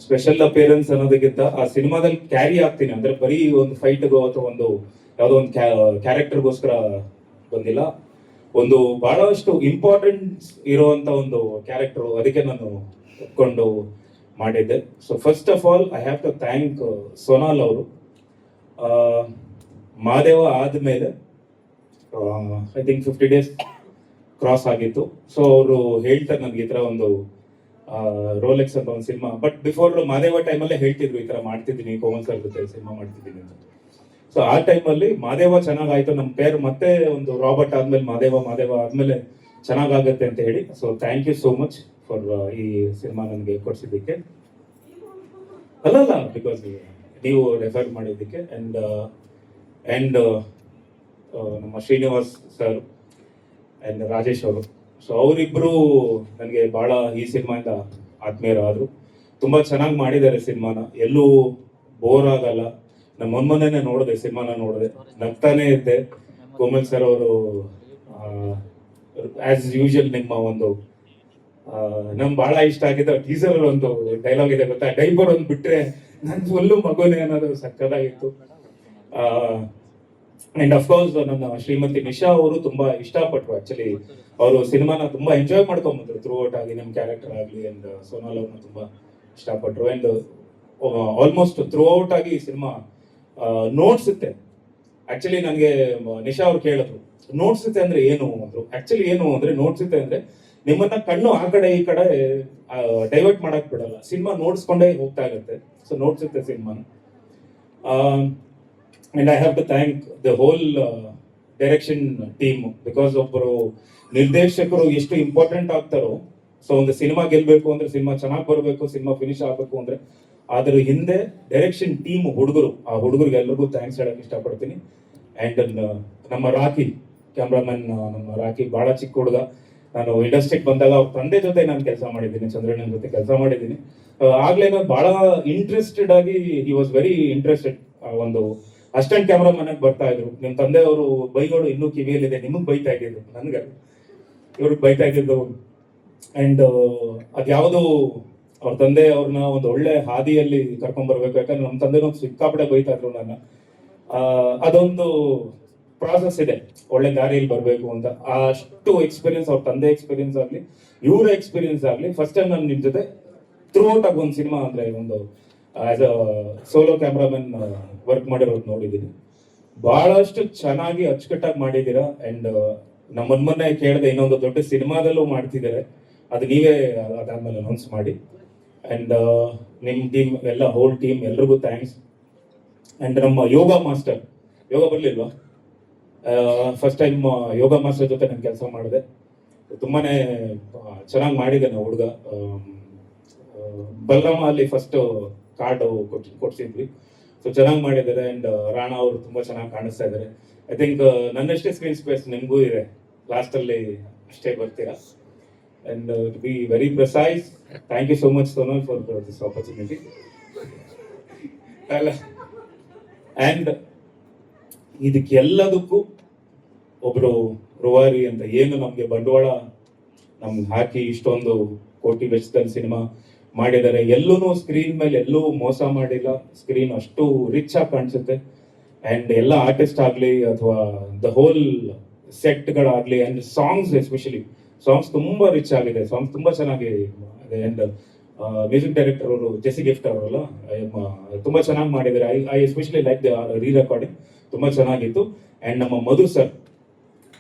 special appearance ಅನ್ನೋದಕ್ಕಿಂತ ಆ ಸಿನಿಮಾದಲ್ಲಿ ಕ್ಯಾರಿ ಆಗ್ತೀನಿ. ಅಂದ್ರೆ ಬರೀ ಒಂದು ಫೈಟ್ಗೋ ಅಥವಾ ಒಂದು ಯಾವುದೋ ಒಂದು ಕ್ಯಾರೆಕ್ಟರ್ಗೋಸ್ಕರ ಬಂದಿಲ್ಲ, ಒಂದು ಬಹಳಷ್ಟು ಇಂಪಾರ್ಟೆನ್ಸ್ ಇರುವಂತ ಒಂದು ಕ್ಯಾರೆಕ್ಟರ್, ಅದಕ್ಕೆ ನಾನು ಒಪ್ಕೊಂಡು ಮಾಡಿದ್ದೆ. So first of all I have to thank Sonal ಅವರು. ಮಹಾದೇವ ಆದ್ಮೇಲೆ ಐ ಥಿಂಕ್ 50 days ಕ್ರಾಸ್ ಆಗಿತ್ತು. ಸೊ ಅವರು ಹೇಳ್ತಾರೆ ನನಗೆ ಈ ತರ ಒಂದು ರೋಲೆಕ್ಸ್ ಅಂತ ಒಂದು ಸಿನಿಮಾ, ಬಟ್ ಬಿಫೋರ್ ಮಹಾದೇವ ಟೈಮಲ್ಲೇ ಹೇಳ್ತಿದ್ರು ಈ ತರ ಮಾಡ್ತಿದ್ದೀನಿ, ಕೋಮಲ್ ಸರ್ ಜೊತೆ ಸಿನಿಮಾ ಮಾಡ್ತಿದ್ದೀನಿ ಅಂತ. ಸೊ ಆ ಟೈಮಲ್ಲಿ ಮಹಾದೇವ ಚೆನ್ನಾಗಾಯ್ತು, ನಮ್ಮ ಪೇರ್ ಮತ್ತೆ ಒಂದು ರಾಬರ್ಟ್ ಆದ್ಮೇಲೆ ಮಹಾದೇವ ಆದ್ಮೇಲೆ ಚೆನ್ನಾಗಾಗತ್ತೆ ಅಂತ ಹೇಳಿ. So thank you so much for ಈ ಸಿನಿಮಾ ನನಗೆ ಕೊಡ್ಸಿದ್ದಕ್ಕೆ. ಅಲ್ಲ ಬಿಕಾಸ್ ನೀವು ರೆಫರ್ ಮಾಡಿದ್ದಕ್ಕೆ. ಅಂಡ್ ನಮ್ಮ ಶ್ರೀನಿವಾಸ್ ಸರ್ ಅಂಡ್ ರಾಜೇಶ್ ಅವರು, ಸೊ ಅವರಿಬ್ರು ನನಗೆ ಬಹಳ ಈ ಸಿನಿಮಾಯಿಂದ ಆತ್ಮೀಯರಾದ್ರು. ತುಂಬಾ ಚೆನ್ನಾಗಿ ಮಾಡಿದ್ದಾರೆ ಸಿನಿಮಾನ, ಎಲ್ಲೂ ಬೋರ್ ಆಗಲ್ಲ. ನಮ್ಮ ಮೊನ್ನೆನೆ ನೋಡಿದೆ, ಸಿನಿಮಾನ ನೋಡಿದೆ, ನಗ್ತಾನೆ ಇದ್ದೆ. ಕೋಮಲ್ ಸರ್ ಅವರು ಆಸ್ ಯೂಶುವಲ್ ನಿಮ್ಮ ಒಂದು ನಮ್ಗೆ ಬಹಳ ಇಷ್ಟ ಆಗಿದ್ದ ಟೀಸರ್ ಒಂದು ಡೈಲಾಗ್ ಇದೆ ಗೊತ್ತಾ, ಡೈಪರ್ ಒಂದು ಬಿಟ್ರೆ ನನ್ ಫುಲ್ಲು ಮಗುನೇ ಅನ್ನೋದು ಸಕ್ಕದಾಗಿತ್ತು. ಅಂಡ್ ಅಫ್ಕೋರ್ಸ್ ನನ್ನ ಶ್ರೀಮತಿ ನಿಶಾ ಅವರು ತುಂಬಾ ಇಷ್ಟಪಟ್ರು. ಆಕ್ಚುಲಿ ಅವರು ಸಿನಿಮಾನ ತುಂಬಾ ಎಂಜಾಯ್ ಮಾಡ್ಕೊಂಡ್ಬಂದ್ರು ಥ್ರೂ ಔಟ್ ಆಗಿ, ನಮ್ಮ ಕ್ಯಾರೆಕ್ಟರ್ ಆಗಲಿ. ಅಂಡ್ ಸೋನಾಲ್ ಅವ್ರನ್ನ ತುಂಬಾ ಇಷ್ಟಪಟ್ರು. ಅಂಡ್ ಆಲ್ಮೋಸ್ಟ್ ಥ್ರೂ ಔಟ್ ಆಗಿ ಸಿನಿಮಾ ನೋಡ್ಸುತ್ತೆ. ಆಕ್ಚುಲಿ ನನಗೆ ನಿಶಾ ಅವ್ರು ಕೇಳಿದ್ರು ನೋಡ್ಸುತ್ತೆ ಅಂದ್ರೆ ಏನು ಅಂದ್ರು. ಆಕ್ಚುಲಿ ಏನು ಅಂದ್ರೆ ನೋಡ್ಸುತ್ತೆ ಅಂದ್ರೆ ನಿಮ್ಮನ್ನ ಕಣ್ಣು ಆ ಕಡೆ ಈ ಕಡೆ ಡೈವರ್ಟ್ ಮಾಡಕ್ ಬಿಡಲ್ಲ, ಸಿನಿಮಾ ನೋಡ್ಸ್ಕೊಂಡೇ ಹೋಗ್ತಾ ಇರುತ್ತೆ. ಸೊ ನೋಡ್ಸುತ್ತೆ ಸಿನಿಮಾನ. And I have to thank the whole direction team, because ಒಬ್ಬರು ನಿರ್ದೇಶಕರು ಎಷ್ಟು ಇಂಪಾರ್ಟೆಂಟ್ ಆಗ್ತಾರೋ. ಸೊ ಒಂದು ಸಿನಿಮಾ ಗೆಲ್ಬೇಕು ಅಂದ್ರೆ, ಸಿನಿಮಾ ಚೆನ್ನಾಗಿ ಬರಬೇಕು, ಸಿನಿಮಾ ಫಿನಿಶ್ ಆಗ್ಬೇಕು ಅಂದ್ರೆ ಅದ್ರ ಹಿಂದೆ ಡೈರೆಕ್ಷನ್ ಟೀಮ್ ಹುಡುಗರು, ಆ ಹುಡುಗರಿಗೆ ಎಲ್ರಿಗೂ ಥ್ಯಾಂಕ್ಸ್ ಹೇಳಕ್ ಇಷ್ಟಪಡ್ತೀನಿ. ಅಂಡ್ ನಮ್ಮ ರಾಕಿ ಕ್ಯಾಮ್ರಾಮನ್, ನಮ್ಮ ರಾಕಿ ಬಹಳ ಚಿಕ್ಕ ಹುಡುಗ. ನಾನು ಇಂಡಸ್ಟ್ರಿಗೆ ಬಂದಾಗ ಅವ್ರ ತಂದೆ ಜೊತೆ ನಾನು ಕೆಲಸ ಮಾಡಿದ್ದೀನಿ, ಚಂದ್ರಣ್ಣನ ಜೊತೆ ಕೆಲಸ ಮಾಡಿದ್ದೀನಿ. ಆಗ್ಲೇ ನಾನು ಬಹಳ ಇಂಟ್ರೆಸ್ಟೆಡ್ ಆಗಿ, ಹಿ ವಾಸ್ ವೆರಿ ಇಂಟ್ರೆಸ್ಟೆಡ್. ಒಂದು ಅಸಿಸ್ಟೆಂಟ್ ಕ್ಯಾಮ್ರಾಮನ್ ಆಗಿ ಬರ್ತಾ ಇದ್ರು. ನಿಮ್ ತಂದೆಯವರು ಬೈಗಳು ಇನ್ನೂ ಕಿವಿಯಲ್ಲಿದೆ, ನಿಮಗ್ ಬೈತಾ ಇದ್ದಿದ್ದು, ನನ್ಗೆ ಇವ್ರಿಗೆ ಬೈತಾ ಇದ್ದಿದ್ದು. ಅಂಡ್ ಅದ್ಯಾವುದು ಅವ್ರ ತಂದೆ ಅವ್ರನ್ನ ಒಂದು ಒಳ್ಳೆ ಹಾದಿಯಲ್ಲಿ ಕರ್ಕೊಂಡ್ ಬರ್ಬೇಕು. ಯಾಕಂದ್ರೆ ನಮ್ಮ ತಂದೆ ಸಿಕ್ಕಾಪಡೆ ಬೈತಾ ಇದ್ರು ನನ್ನ. ಅದೊಂದು ಪ್ರಾಸೆಸ್ ಇದೆ, ಒಳ್ಳೆ ದಾರಿಯಲ್ಲಿ ಬರ್ಬೇಕು ಅಂತ. ಅಷ್ಟು ಎಕ್ಸ್ಪೀರಿಯನ್ಸ್, ಅವ್ರ ತಂದೆ ಎಕ್ಸ್ಪೀರಿಯನ್ಸ್ ಆಗ್ಲಿ, ಇವರ ಎಕ್ಸ್ಪೀರಿಯನ್ಸ್ ಆಗ್ಲಿ, ಫಸ್ಟ್ ಟೈಮ್ ನಾನು ನಿಮ್ ಜೊತೆ ಥ್ರೂ ಔಟ್ ಆಗಿ ಒಂದು ಸಿನಿಮಾ ಅಂದ್ರೆ ಒಂದು as a solo cameraman work ಮಾಡಿರೋದು ನೋಡಿದ್ದೀನಿ. ಬಹಳಷ್ಟು ಚೆನ್ನಾಗಿ ಅಚ್ಚುಕಟ್ಟಾಗಿ ಮಾಡಿದ್ದೀರಾ. ಅಂಡ್ ನಮ್ಮ ಮೊನ್ನೆ ಕೇಳಿದೆ, ಇನ್ನೊಂದು ದೊಡ್ಡ ಸಿನಿಮಾದಲ್ಲೂ ಮಾಡ್ತಿದ್ದಾರೆ, ಅದು ನೀವೇ ಅದಾದ್ಮೇಲೆ ಅನೌನ್ಸ್ ಮಾಡಿ. ಅಂಡ್ ನಿಮ್ ಟೀಮ್ ಎಲ್ಲ, ಹೋಲ್ ಟೀಮ್ ಎಲ್ರಿಗೂ ಥ್ಯಾಂಕ್ಸ್. ಅಂಡ್ ನಮ್ಮ ಯೋಗ ಮಾಸ್ಟರ್, ಯೋಗ ಬರ್ಲಿಲ್ವಾ? ಫಸ್ಟ್ ಟೈಮ್ ಯೋಗ ಮಾಸ್ಟರ್ ಜೊತೆ ನಾನು ಕೆಲಸ ಮಾಡಿದೆ. ತುಂಬಾನೇ ಚೆನ್ನಾಗಿ ಮಾಡಿದ್ದಾನೆ ಹುಡುಗ. ಬಲರಾಮ ಅಲ್ಲಿ ಫಸ್ಟ್ ಕಾರ್ಡ್ ಕೊಡ್ಸಿದ್ವಿ, ಸೊ ಚೆನ್ನಾಗಿ ಮಾಡಿದ್ದಾರೆ. ಅಂಡ್ ರಾಣಾ ಅವರು ತುಂಬಾ ಚೆನ್ನಾಗಿ ಕಾಣಿಸ್ತಾ ಇದ್ದಾರೆ. ಐ ಥಿಂಕ್ ನನ್ನಷ್ಟೇ ಸ್ಕ್ರೀನ್ ಸ್ಪೇಸ್ ನಿಮ್ಗೂ ಇದೆ, ಲಾಸ್ಟ್ ಅಲ್ಲಿ ಅಷ್ಟೇ ಬರ್ತೀರಾ. And to be very precise, thank you so much Sonal for this opportunity. And ಇದಕ್ಕೆಲ್ಲದಕ್ಕೂ ಒಬ್ರು ರೂವಾರಿ ಅಂತ ಏನು ನಮ್ಗೆ ಬಂಡವಾಳ ನಮ್ಗೆ ಹಾಕಿ ಇಷ್ಟೊಂದು ಕೋಟಿ ವೆಚ್ಚದಲ್ಲಿ ಸಿನಿಮಾ ಮಾಡಿದ್ದಾರೆ. ಎಲ್ಲೂ ಸ್ಕ್ರೀನ್ ಮೇಲೆ ಎಲ್ಲೂ ಮೋಸ ಮಾಡಿಲ್ಲ, ಸ್ಕ್ರೀನ್ ಅಷ್ಟು ರಿಚ್ ಆಗಿ ಕಾಣಿಸುತ್ತೆ. ಅಂಡ್ ಎಲ್ಲ ಆರ್ಟಿಸ್ಟ್ ಆಗ್ಲಿ ಅಥವಾ ದ ಹೋಲ್ ಸೆಟ್ಗಳಾಗ್ಲಿ, ಅಂಡ್ ಸಾಂಗ್ಸ್ ಎಸ್ಪೆಷಲಿ ಸಾಂಗ್ಸ್ ತುಂಬಾ ರಿಚ್ ಆಗಿದೆ, ಸಾಂಗ್ಸ್ ತುಂಬಾ ಚೆನ್ನಾಗಿ ಇದೆ. ಅಂಡ್ ಮ್ಯೂಸಿಕ್ ಡೈರೆಕ್ಟರ್ ಅವರು ಜೆಸಿ ಗಿಫ್ಟ್ ಅವರಲ್ಲ ತುಂಬಾ ಚೆನ್ನಾಗಿ ಮಾಡಿದ್ದಾರೆ. I especially like the re recording, ತುಂಬಾ ಚೆನ್ನಾಗಿತ್ತು. ಅಂಡ್ ನಮ್ಮ Madhu sir,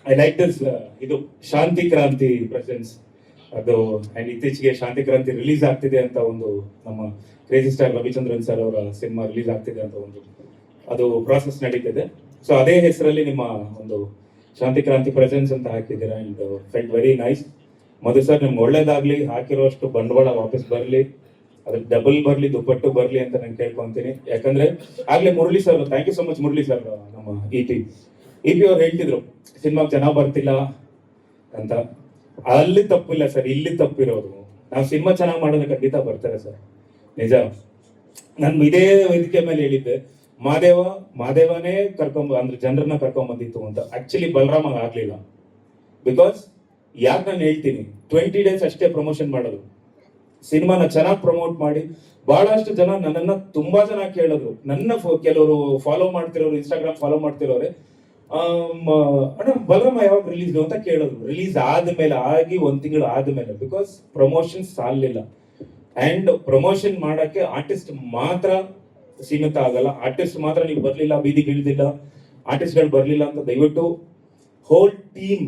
I like this ಇದು ಶಾಂತಿ ಕ್ರಾಂತಿ ಪ್ರೆಸೆನ್ಸ್ ಅದು. ಅಂಡ್ ಇತ್ತೀಚೆಗೆ ಶಾಂತಿ ಕ್ರಾಂತಿ ರಿಲೀಸ್ ಆಗ್ತಿದೆ ಅಂತ ಒಂದು ನಮ್ಮ ಕ್ರೇಜಿ ಸ್ಟಾರ್ ರವಿಚಂದ್ರನ್ ಸರ್ ಅವರ ಸಿನಿಮಾ ರಿಲೀಸ್ ಆಗ್ತಿದೆ ಅಂತ ಒಂದು ಅದು ಪ್ರಾಸೆಸ್ ನಡೀತಿದೆ. ಸೊ ಅದೇ ಹೆಸರಲ್ಲಿ ನಿಮ್ಮ ಒಂದು ಶಾಂತಿ ಕ್ರಾಂತಿ ಪ್ರೆಸೆನ್ಸ್ ಅಂತ ಹಾಕಿದ್ದೀರಾ. And felt very nice. Madhu sir, ನಿಮ್ಗೆ ಒಳ್ಳೇದಾಗ್ಲಿ, ಹಾಕಿರೋಷ್ಟು ಬಂಡವಾಳ ವಾಪಸ್ ಬರಲಿ, ಅದ್ರ ಡಬಲ್ ಬರ್ಲಿ, ದುಪ್ಪಟ್ಟು ಬರ್ಲಿ ಅಂತ ನಾನು ಕೇಳ್ಕೊಂತೀನಿ. ಯಾಕಂದ್ರೆ ಆಗ್ಲೇ Murali sir, thank you so much Murali sir, ನಮ್ಮ ಇ ಪಿ ಅವ್ರು ಹೇಳ್ತಿದ್ರು ಸಿನಿಮಾಗೆ ಜನ ಬರ್ತಿಲ್ಲ ಅಂತ. ಅಲ್ಲಿ ತಪ್ಪಿಲ್ಲ ಸರ್, ಇಲ್ಲಿ ತಪ್ಪಿರೋದು. ನಾವು ಸಿನಿಮಾ ಚೆನ್ನಾಗಿ ಮಾಡಿದ್ರೆ ಖಂಡಿತ ಬರ್ತಾರೆ ಸರ್, ನಿಜ. ನಾನು ಇದೇ ವೇದಿಕೆ ಮೇಲೆ ಹೇಳಿದ್ದೆ, ಮಾದೇವನೇ ಅಂದ್ರೆ ಜನರನ್ನ ಕರ್ಕೊಂಡ್ ಅಂತ. ಆಕ್ಚುಲಿ ಬಲರಾಮ ಆಗ್ಲಿಲ್ಲ. ಬಿಕಾಸ್ ಯಾಕೆ ನಾನು ಹೇಳ್ತೀನಿ, 20 days ಅಷ್ಟೇ ಪ್ರಮೋಷನ್ ಮಾಡೋದು. ಸಿನಿಮಾನ ಚೆನ್ನಾಗಿ ಪ್ರಮೋಟ್ ಮಾಡಿ ಬಹಳಷ್ಟು ಜನ ನನ್ನನ್ನ ತುಂಬಾ ಜನ ಕೇಳಿದ್ರು. ನನ್ನ ಕೆಲವರು ಫಾಲೋ ಮಾಡ್ತಿರೋರು, ಇನ್ಸ್ಟಾಗ್ರಾಮ್ ಫಾಲೋ ಮಾಡ್ತಿರೋರೆ, ಅಣ್ಣ ಬಲರಾಮ ಯಾವಾಗ ರಿಲೀಸ್ ಅಂತ ಕೇಳಿದ್ರು. ರಿಲೀಸ್ ಆದ್ಮೇಲೆ, ಆಗಿ 1 ತಿಂಗಳು ಆದ್ಮೇಲೆ. ಬಿಕಾಸ್ ಪ್ರಮೋಷನ್ ಸಾಲಿಲ್ಲ. ಅಂಡ್ ಪ್ರಮೋಷನ್ ಮಾಡಕ್ಕೆ ಆರ್ಟಿಸ್ಟ್ ಮಾತ್ರ ಸೀಮಿತ ಆಗಲ್ಲ. ಆರ್ಟಿಸ್ಟ್ ಮಾತ್ರ ನೀವು ಬರ್ಲಿಲ್ಲ, ಬೀದಿಗೆ ಇಳಿದಿಲ್ಲ, ಆರ್ಟಿಸ್ಟ್ಗಳು ಬರ್ಲಿಲ್ಲ ಅಂತ ದಯವಿಟ್ಟು ಹೋಲ್ ಟೀಮ್,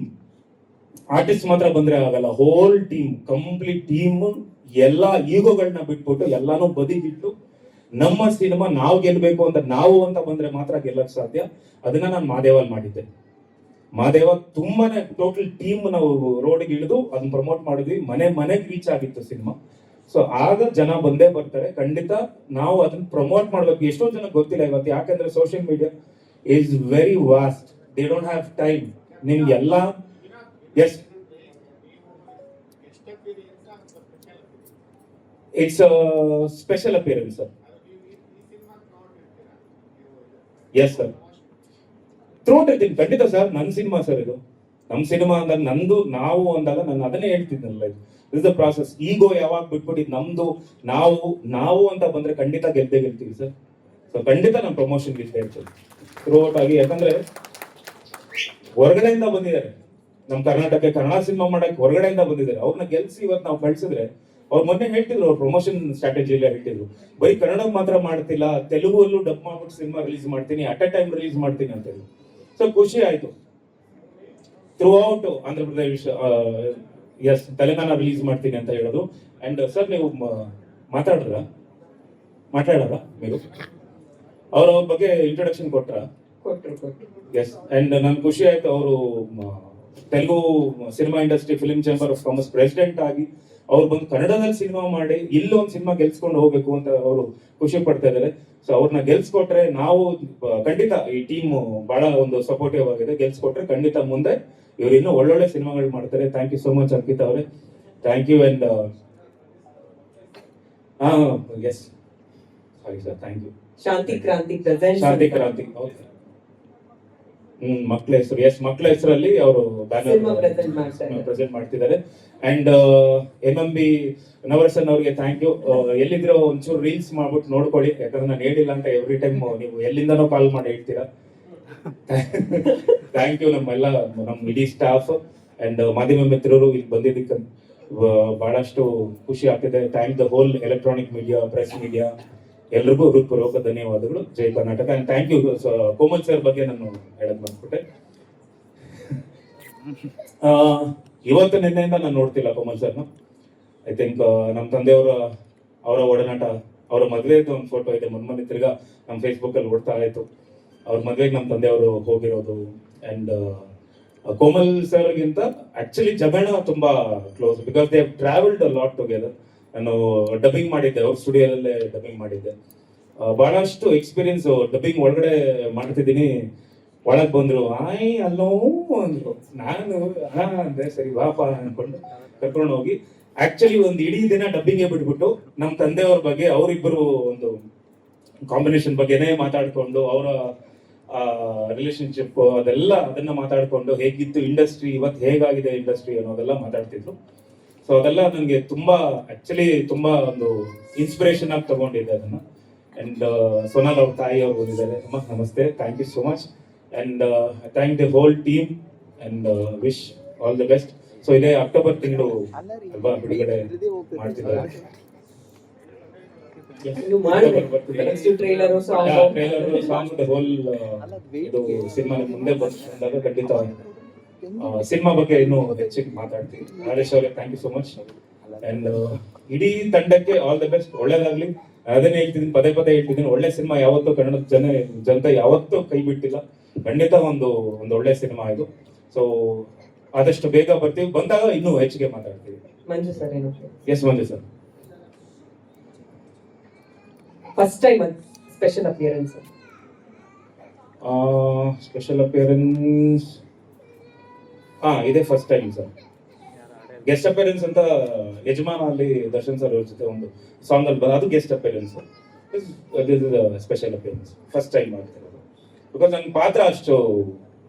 ಆರ್ಟಿಸ್ಟ್ ಮಾತ್ರ ಬಂದ್ರೆ ಆಗಲ್ಲ, ಹೋಲ್ ಟೀಮ್, ಕಂಪ್ಲೀಟ್ ಟೀಮ್ ಎಲ್ಲಾ ಈಗೋಗಳನ್ನ ಬಿಟ್ಬಿಟ್ಟು ಎಲ್ಲಾನು ಬದಿಗಿಟ್ಟು ನಮ್ಮ ಸಿನಿಮಾ ನಾವು ಗೆಲ್ಬೇಕು ಅಂತ ನಾವು ಅಂತ ಬಂದ್ರೆ ಮಾತ್ರ ಗೆಲ್ಲಕ್ ಸಾಧ್ಯ. ಅದನ್ನ ನಾನು ಮಾದೇವಲ್ಲಿ ಮಾಡಿದ್ದೆ. ಮಾದೇವ ತುಂಬಾನೇ ಟೋಟಲ್ ಟೀಮ್ ನಾವು ರೋಡ್ಗೆ ಇಳಿದು ಅದನ್ನ ಪ್ರಮೋಟ್ ಮಾಡಿದ್ವಿ. ಮನೆಗೆ ರೀಚ್ ಆಗಿತ್ತು ಸಿನಿಮಾ. ಸೊ ಆಗ ಜನ ಬಂದೇ ಬರ್ತಾರೆ ಖಂಡಿತ. ನಾವು ಅದನ್ನ ಪ್ರಮೋಟ್ ಮಾಡ್ಬೇಕು. ಎಷ್ಟೋ ಜನ ಗೊತ್ತಿಲ್ಲ ಇವತ್ತು, ಯಾಕಂದ್ರೆ social media is very vast. They don't have time. ನಿಮ್ಗೆಲ್ಲ yes, it's special appearance sir. Yes sir, throughout ಇರ್ತೀನಿ ಖಂಡಿತ ಸರ್. ನನ್ನ ಸಿನಿಮಾ ಸರ್ ಇದು, ನಮ್ಮ ಸಿನಿಮಾ ಅಂದಾಗ ನಂದು ನಾವು ಅಂದಾಗ ನಾನು ಅದನ್ನೇ ಹೇಳ್ತಿದ್ನಲ್ಲ, ಇಸ್ ದ ಪ್ರಾಸೆಸ್. ಈಗೋ ಯಾವಾಗ ಬಿಟ್ಬಿಟ್ಟು ನಮ್ದು ನಾವು ಅಂತ ಬಂದ್ರೆ ಖಂಡಿತ ಗೆಲ್ತೀವಿ ಸರ್. ಸೊ ಖಂಡಿತ ನಾನು ಪ್ರಮೋಷನ್ ಗೆಲ್ತಾ ಇರ್ತೀನಿ ಥ್ರೂಔಟ್ ಆಗಿ. ಯಾಕಂದ್ರೆ ಹೊರಗಡೆಯಿಂದ ಬಂದಿದ್ದಾರೆ ನಮ್ಮ ಕರ್ನಾಟಕಕ್ಕೆ, ಕನ್ನಡ ಸಿನಿಮಾ ಮಾಡಕ್ಕೆ ಹೊರಗಡೆಯಿಂದ ಬಂದಿದ್ದಾರೆ. ಅವ್ರನ್ನ ಗೆಲ್ಸಿ ಇವತ್ತು ನಾವು ಕಳ್ಸಿದ್ರೆ, ಅವ್ರು ಮೊನ್ನೆ ಹೇಳ್ತಿದ್ರು, ಅವ್ರ ಪ್ರಮೋಷನ್ ಸ್ಟ್ರಾಟಜಿ ಎಲ್ಲ ಹೇಳ್ತಿದ್ರು, ಬರೀ ಕನ್ನಡ ಮಾತ್ರ ಮಾಡ್ತಿಲ್ಲ, ತೆಲುಗಲ್ಲೂ ಡಬ್ ಮಾಡ್ಬಿಟ್ಟು ಸಿನಿಮಾ ರಿಲೀಸ್ ಮಾಡ್ತೀನಿ, ಅಟ್ ಎ ಟೈಮ್ ರಿಲೀಸ್ ಮಾಡ್ತೀನಿ ಅಂತ ಹೇಳಿ. ಸೊ ಖುಷಿ ಆಯ್ತು. Throughout Andhra Pradesh, yes, Telangana release ಮಾಡ್ತೀನಿ ಅಂತ ಹೇಳೋದು. ಅಂಡ್ ಸರ್, ನೀವು ಮಾತಾಡೋರ ನೀವು ಅವ್ರ ಬಗ್ಗೆ ಇಂಟ್ರೊಡಕ್ಷನ್ ಕೊಟ್ರು. ಎಸ್, ಅಂಡ್ ನನ್ಗೆ ಖುಷಿ ಆಯ್ತು. ಅವರು Telugu cinema industry film chamber of commerce president ಆಗಿ ಅವ್ರು ಬಂದು ಕನ್ನಡದಲ್ಲಿ ಸಿನಿಮಾ ಮಾಡಿ ಇಲ್ಲೊಂದು ಸಿನಿಮಾ ಗೆಲ್ಸ್ಕೊಂಡು ಹೋಗ್ಬೇಕು ಅಂತ ಅವರು ಖುಷಿ ಪಡ್ತಾ ಇದ್ದಾರೆ. ಸೊ ಅವ್ರನ್ನ ಗೆಲ್ಸ್ಕೊಟ್ರೆ ನಾವು ಖಂಡಿತ, ಈ ಟೀಮ್ ಬಹಳ ಒಂದು ಸಪೋರ್ಟಿವ್ ಆಗಿದೆ. ಗೆಲ್ಸ್ಕೊಟ್ರೆ ಖಂಡಿತ ಮುಂದೆ ಇವ್ರು ಇನ್ನೂ ಒಳ್ಳೊಳ್ಳೆ ಸಿನಿಮಾಗಳು ಮಾಡ್ತಾರೆ. Thank you so much Ankita ಅವರೇ, thank you. And yes, sorry sir, thank you. Shanti Kranti present, ಶಾಂತಿ ಕ್ರಾಂತಿ, ಮಕ್ಕಳ ಹೆಸರು, ಎಸ್, ಮಕ್ಕಳ ಹೆಸರಲ್ಲಿ ಅವರು ಪ್ರೆಸೆಂಟ್ ಮಾಡ್ತಿದ್ದಾರೆ. ಅಂಡ್ MMB ನವರಸನ್ ಅವ್ರಿಗೆ ಥ್ಯಾಂಕ್ ಯು. ಎಲ್ಲಿದ್ರೋ ಒಂಚೂರು ರೀಲ್ಸ್ ಮಾಡ್ಬಿಟ್ಟು ನೋಡ್ಕೊಳ್ಳಿ, ಯಾಕಂದ್ರೆ ನಾನು ಹೇಳಿಲ್ಲ ಅಂತ ಎವ್ರಿ ಟೈಮ್ ನೀವು ಎಲ್ಲಿಂದನೋ ಕಾಲ್ ಮಾಡಿ ಹೇಳ್ತೀರಾ. ಥ್ಯಾಂಕ್ ಯು ನಮ್ಮ ಇಡೀ ಸ್ಟಾಫ್ ಅಂಡ್ ಮಾಧ್ಯಮ ಮಿತ್ರರು ಇಲ್ಲಿ ಬಂದಿದ್ದಕ್ಕೆ ಬಹಳಷ್ಟು ಖುಷಿ ಆಗ್ತಿದೆ. Thank the whole electronic media, press media, ಎಲ್ರಿಗೂ ಹೃತ್ಪೂರ್ವಕ ಧನ್ಯವಾದಗಳು. ಜೈ Karnataka. And thank you Komal sir ಬಗ್ಗೆ ನಾನು ಹೇಳಕ್ ಬಂದ್ಬಿಟ್ಟೆ. ಇವತ್ತು ನಿನ್ನೆಯಿಂದ ನಾನು ನೋಡ್ತಿಲ್ಲ ಕೋಮಲ್ ಸರ್ನ. ಐ ಥಿಂಕ್ ನಮ್ಮ ಅವರ ಒಡನಾಟ, ಅವರ ಮದುವೆದು ಒಂದು ಫೋಟೋ ಇದೆ ಮೊನ್ನೆ ತಿರ್ಗಾ ನಮ್ಮ ಫೇಸ್ಬುಕ್ ಅಲ್ಲಿ ಓಡ್ತಾ ಆಯ್ತು. ಅವ್ರ ಮದುವೆಗೆ ನಮ್ಮ ತಂದೆಯವರು ಹೋಗಿರೋದು. ಅಂಡ್ ಕೋಮಲ್ ಸರ್ಗಿಂತ ಆಕ್ಚುಲಿ ಜಗಣ ತುಂಬಾ close, because they have travelled a lot together. ನಾನು ಡಬ್ಬಿಂಗ್ ಮಾಡಿದ್ದೆ, ಅವ್ರ ಸ್ಟುಡಿಯೋದಲ್ಲೇ ಡಬ್ಬಿಂಗ್ ಮಾಡಿದ್ದೆ. ಬಹಳಷ್ಟು ಎಕ್ಸ್ಪೀರಿಯನ್ಸ್. ಡಬ್ಬಿಂಗ್ ಒಳಗಡೆ ಮಾಡ್ತಿದ್ದೀನಿ, ಒಳಗ್ ಬಂದ್ರು, ಅಲ್ಲೋ ಅಂದ್ರು. ನಾನು ಅಂದ್ರೆ ಸರಿ ವಾಪ ಅನ್ಕೊಂಡು ಕರ್ಕೊಂಡು ಹೋಗಿ ಆಕ್ಚುಲಿ ಒಂದು ಇಡೀ ದಿನ ಡಬ್ಬಿಂಗ್ ಬಿಟ್ಬಿಟ್ಟು ನಮ್ಮ ತಂದೆಯವ್ರ ಬಗ್ಗೆ, ಅವರಿಬ್ಬರು ಒಂದು ಕಾಂಬಿನೇಷನ್ ಬಗ್ಗೆನೇ ಮಾತಾಡ್ಕೊಂಡು, ಅವರ ರಿಲೇಶನ್ಶಿಪ್ ಅದನ್ನ ಮಾತಾಡ್ಕೊಂಡು, ಹೇಗಿತ್ತು ಇಂಡಸ್ಟ್ರಿ, ಇವತ್ತು ಹೇಗಾಗಿದೆ ಇಂಡಸ್ಟ್ರಿ ಅನ್ನೋದೆಲ್ಲ ಮಾತಾಡ್ತಿದ್ರು. ಸೊ ಅದೆಲ್ಲ ನನಗೆ ತುಂಬಾ ತುಂಬಾ ಒಂದು ಇನ್ಸ್ಪಿರೇಷನ್ ಆಗಿ ತಗೊಂಡಿದ್ದೆ ಅದನ್ನ. ಅಂಡ್ ಸೋನಾಲ್ ಅವ್ರ ತಾಯಿ ಅವ್ರು ಬಂದಿದ್ದಾರೆ. ಅಮ್ಮ ನಮಸ್ತೆ, thank you so much. And thank the whole team and wish all the best. So ಇದೇ ಅಕ್ಟೋಬರ್ ತಿಂಗಳು ಅಲ್ವಾ ಬಿಡುಗಡೆ ಮಾಡ್ತಿದ್ದಾರೆ. ಇನ್ನು ಮಾಡ್ಬೇಕು next trailer song trailer song whole ಇದು ಸಿನಿಮಾ ಮುಂದೆ ಬಂದಾಗ ಖಂಡಿತ ಸಿನಿಮಾ ಬಗ್ಗೆ ಇನ್ನೂ ಹೆಚ್ಚಿಗೆ ಮಾತಾಡ್ತೀವಿ. ಹರೀಶ್ ಅವರೇ thank you so much and ಇಡೀ ತಂಡಕ್ಕೆ ಆಲ್ ದ ಬೆಸ್ಟ್, ಒಳ್ಳೇದಾಗ್ಲಿ. ಅದನ್ನೇ ಹೇಳ್ತಿದ್ದೀನಿ, ಪದೇ ಪದೇ ಹೇಳ್ತಿದ್ದೀನಿ, ಒಳ್ಳೆ ಸಿನಿಮಾ ಯಾವತ್ತೂ ಕನ್ನಡದ ಜನತೆ ಯಾವತ್ತೂ ಕೈ ಬಿಟ್ಟಿಲ್ಲ. ಖಂಡಿತ ಒಂದು ಒಳ್ಳೆ ಸಿನಿಮಾ ಇದು. ಸೊ ಆದಷ್ಟು ಬೇಗ ಬರ್ತೀವಿ, ಬಂದಾಗ ಇನ್ನೂ ಹೆಚ್ಚಿಗೆ ಮಾತಾಡ್ತೀವಿ. ಮಂಜು ಸರ್ ಏನು yes Manju sir. First time special appearance special appearance ಇದೇ first time sir. Guest appearance ಅಂತ ಯಜಮಾನ ಅಲ್ಲಿ ದರ್ಶನ್ ಸರ್ ಅವ್ರ ಜೊತೆ ಒಂದು ಸಾಂಗ್ ಅಲ್ಲಿ ಅದು guest appearance. Special appearance first time ಮಾಡ್ತಿರೋದು. ಬಿಕಾಸ್ ನನ್ನ ಪಾತ್ರ ಅಷ್ಟು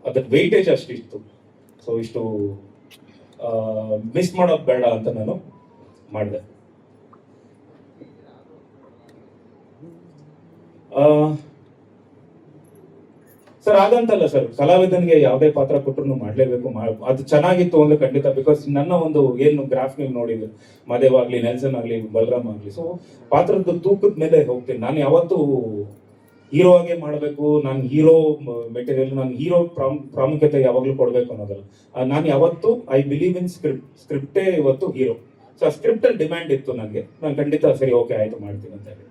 ಅದ್ರ ವೆಯ್ಟೇಜ್ ಅಷ್ಟು ಇತ್ತು. ಸೊ ಇಷ್ಟು ಮಿಸ್ ಮಾಡೋದು ಬೇಡ ಅಂತ ನಾನು ಮಾಡಿದೆ. ಸರ್ ಹಾಗಂತಲ್ಲ ಸರ್, ಕಲಾವಿದನಿಗೆ ಯಾವುದೇ ಪಾತ್ರ ಕೊಟ್ಟರು ಮಾಡ್ಲೇಬೇಕು, ಅದು ಚೆನ್ನಾಗಿತ್ತು ಅಂದ್ರೆ ಖಂಡಿತ. ಬಿಕಾಸ್ ನನ್ನ ಒಂದು ಏನು ಗ್ರಾಫ್ ನೀವು ನೋಡಿದ್ರೆ, ಮದೇವ್ ಆಗ್ಲಿ, ನೆಲ್ಸನ್ ಆಗ್ಲಿ, ಬಲರಾಮ್ ಆಗ್ಲಿ, ಸೊ ಪಾತ್ರದ ತೂಕದ ಮೇಲೆ ಹೋಗ್ತೀನಿ. ನಾನು ಯಾವತ್ತೂ ಹೀರೋ ಆಗೇ ಮಾಡಬೇಕು, ನಾನು ಹೀರೋ ಮೆಟೀರಿಯಲ್, ನಾನು ಹೀರೋ ಪ್ರಾಮುಖ್ಯತೆ ಯಾವಾಗಲೂ ಕೊಡಬೇಕು ಅನ್ನೋದಲ್ಲ. ನಾನು ಯಾವತ್ತು ಐ ಬಿಲೀವ್ ಇನ್ ಸ್ಕ್ರಿಪ್ಟೇ ಇವತ್ತು ಹೀರೋ. ಸೊ ಆ ಸ್ಕ್ರಿಪ್ಟ್ ಅಲ್ಲಿ ಡಿಮ್ಯಾಂಡ್ ಇತ್ತು ನನಗೆ, ನಾನು ಖಂಡಿತ ಸರಿ ಓಕೆ ಆಯ್ತು ಮಾಡ್ತೀನಿ ಅಂತ ಹೇಳಿ.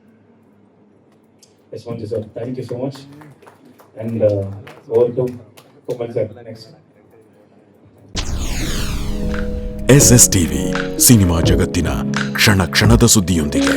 Yes Manju sir, thank you so much. And over to Komal sir next. SSTV cinema ಜಗತ್ತಿನ ಕ್ಷಣ ಕ್ಷಣದ ಸುದ್ದಿಯೊಂದಿಗೆ.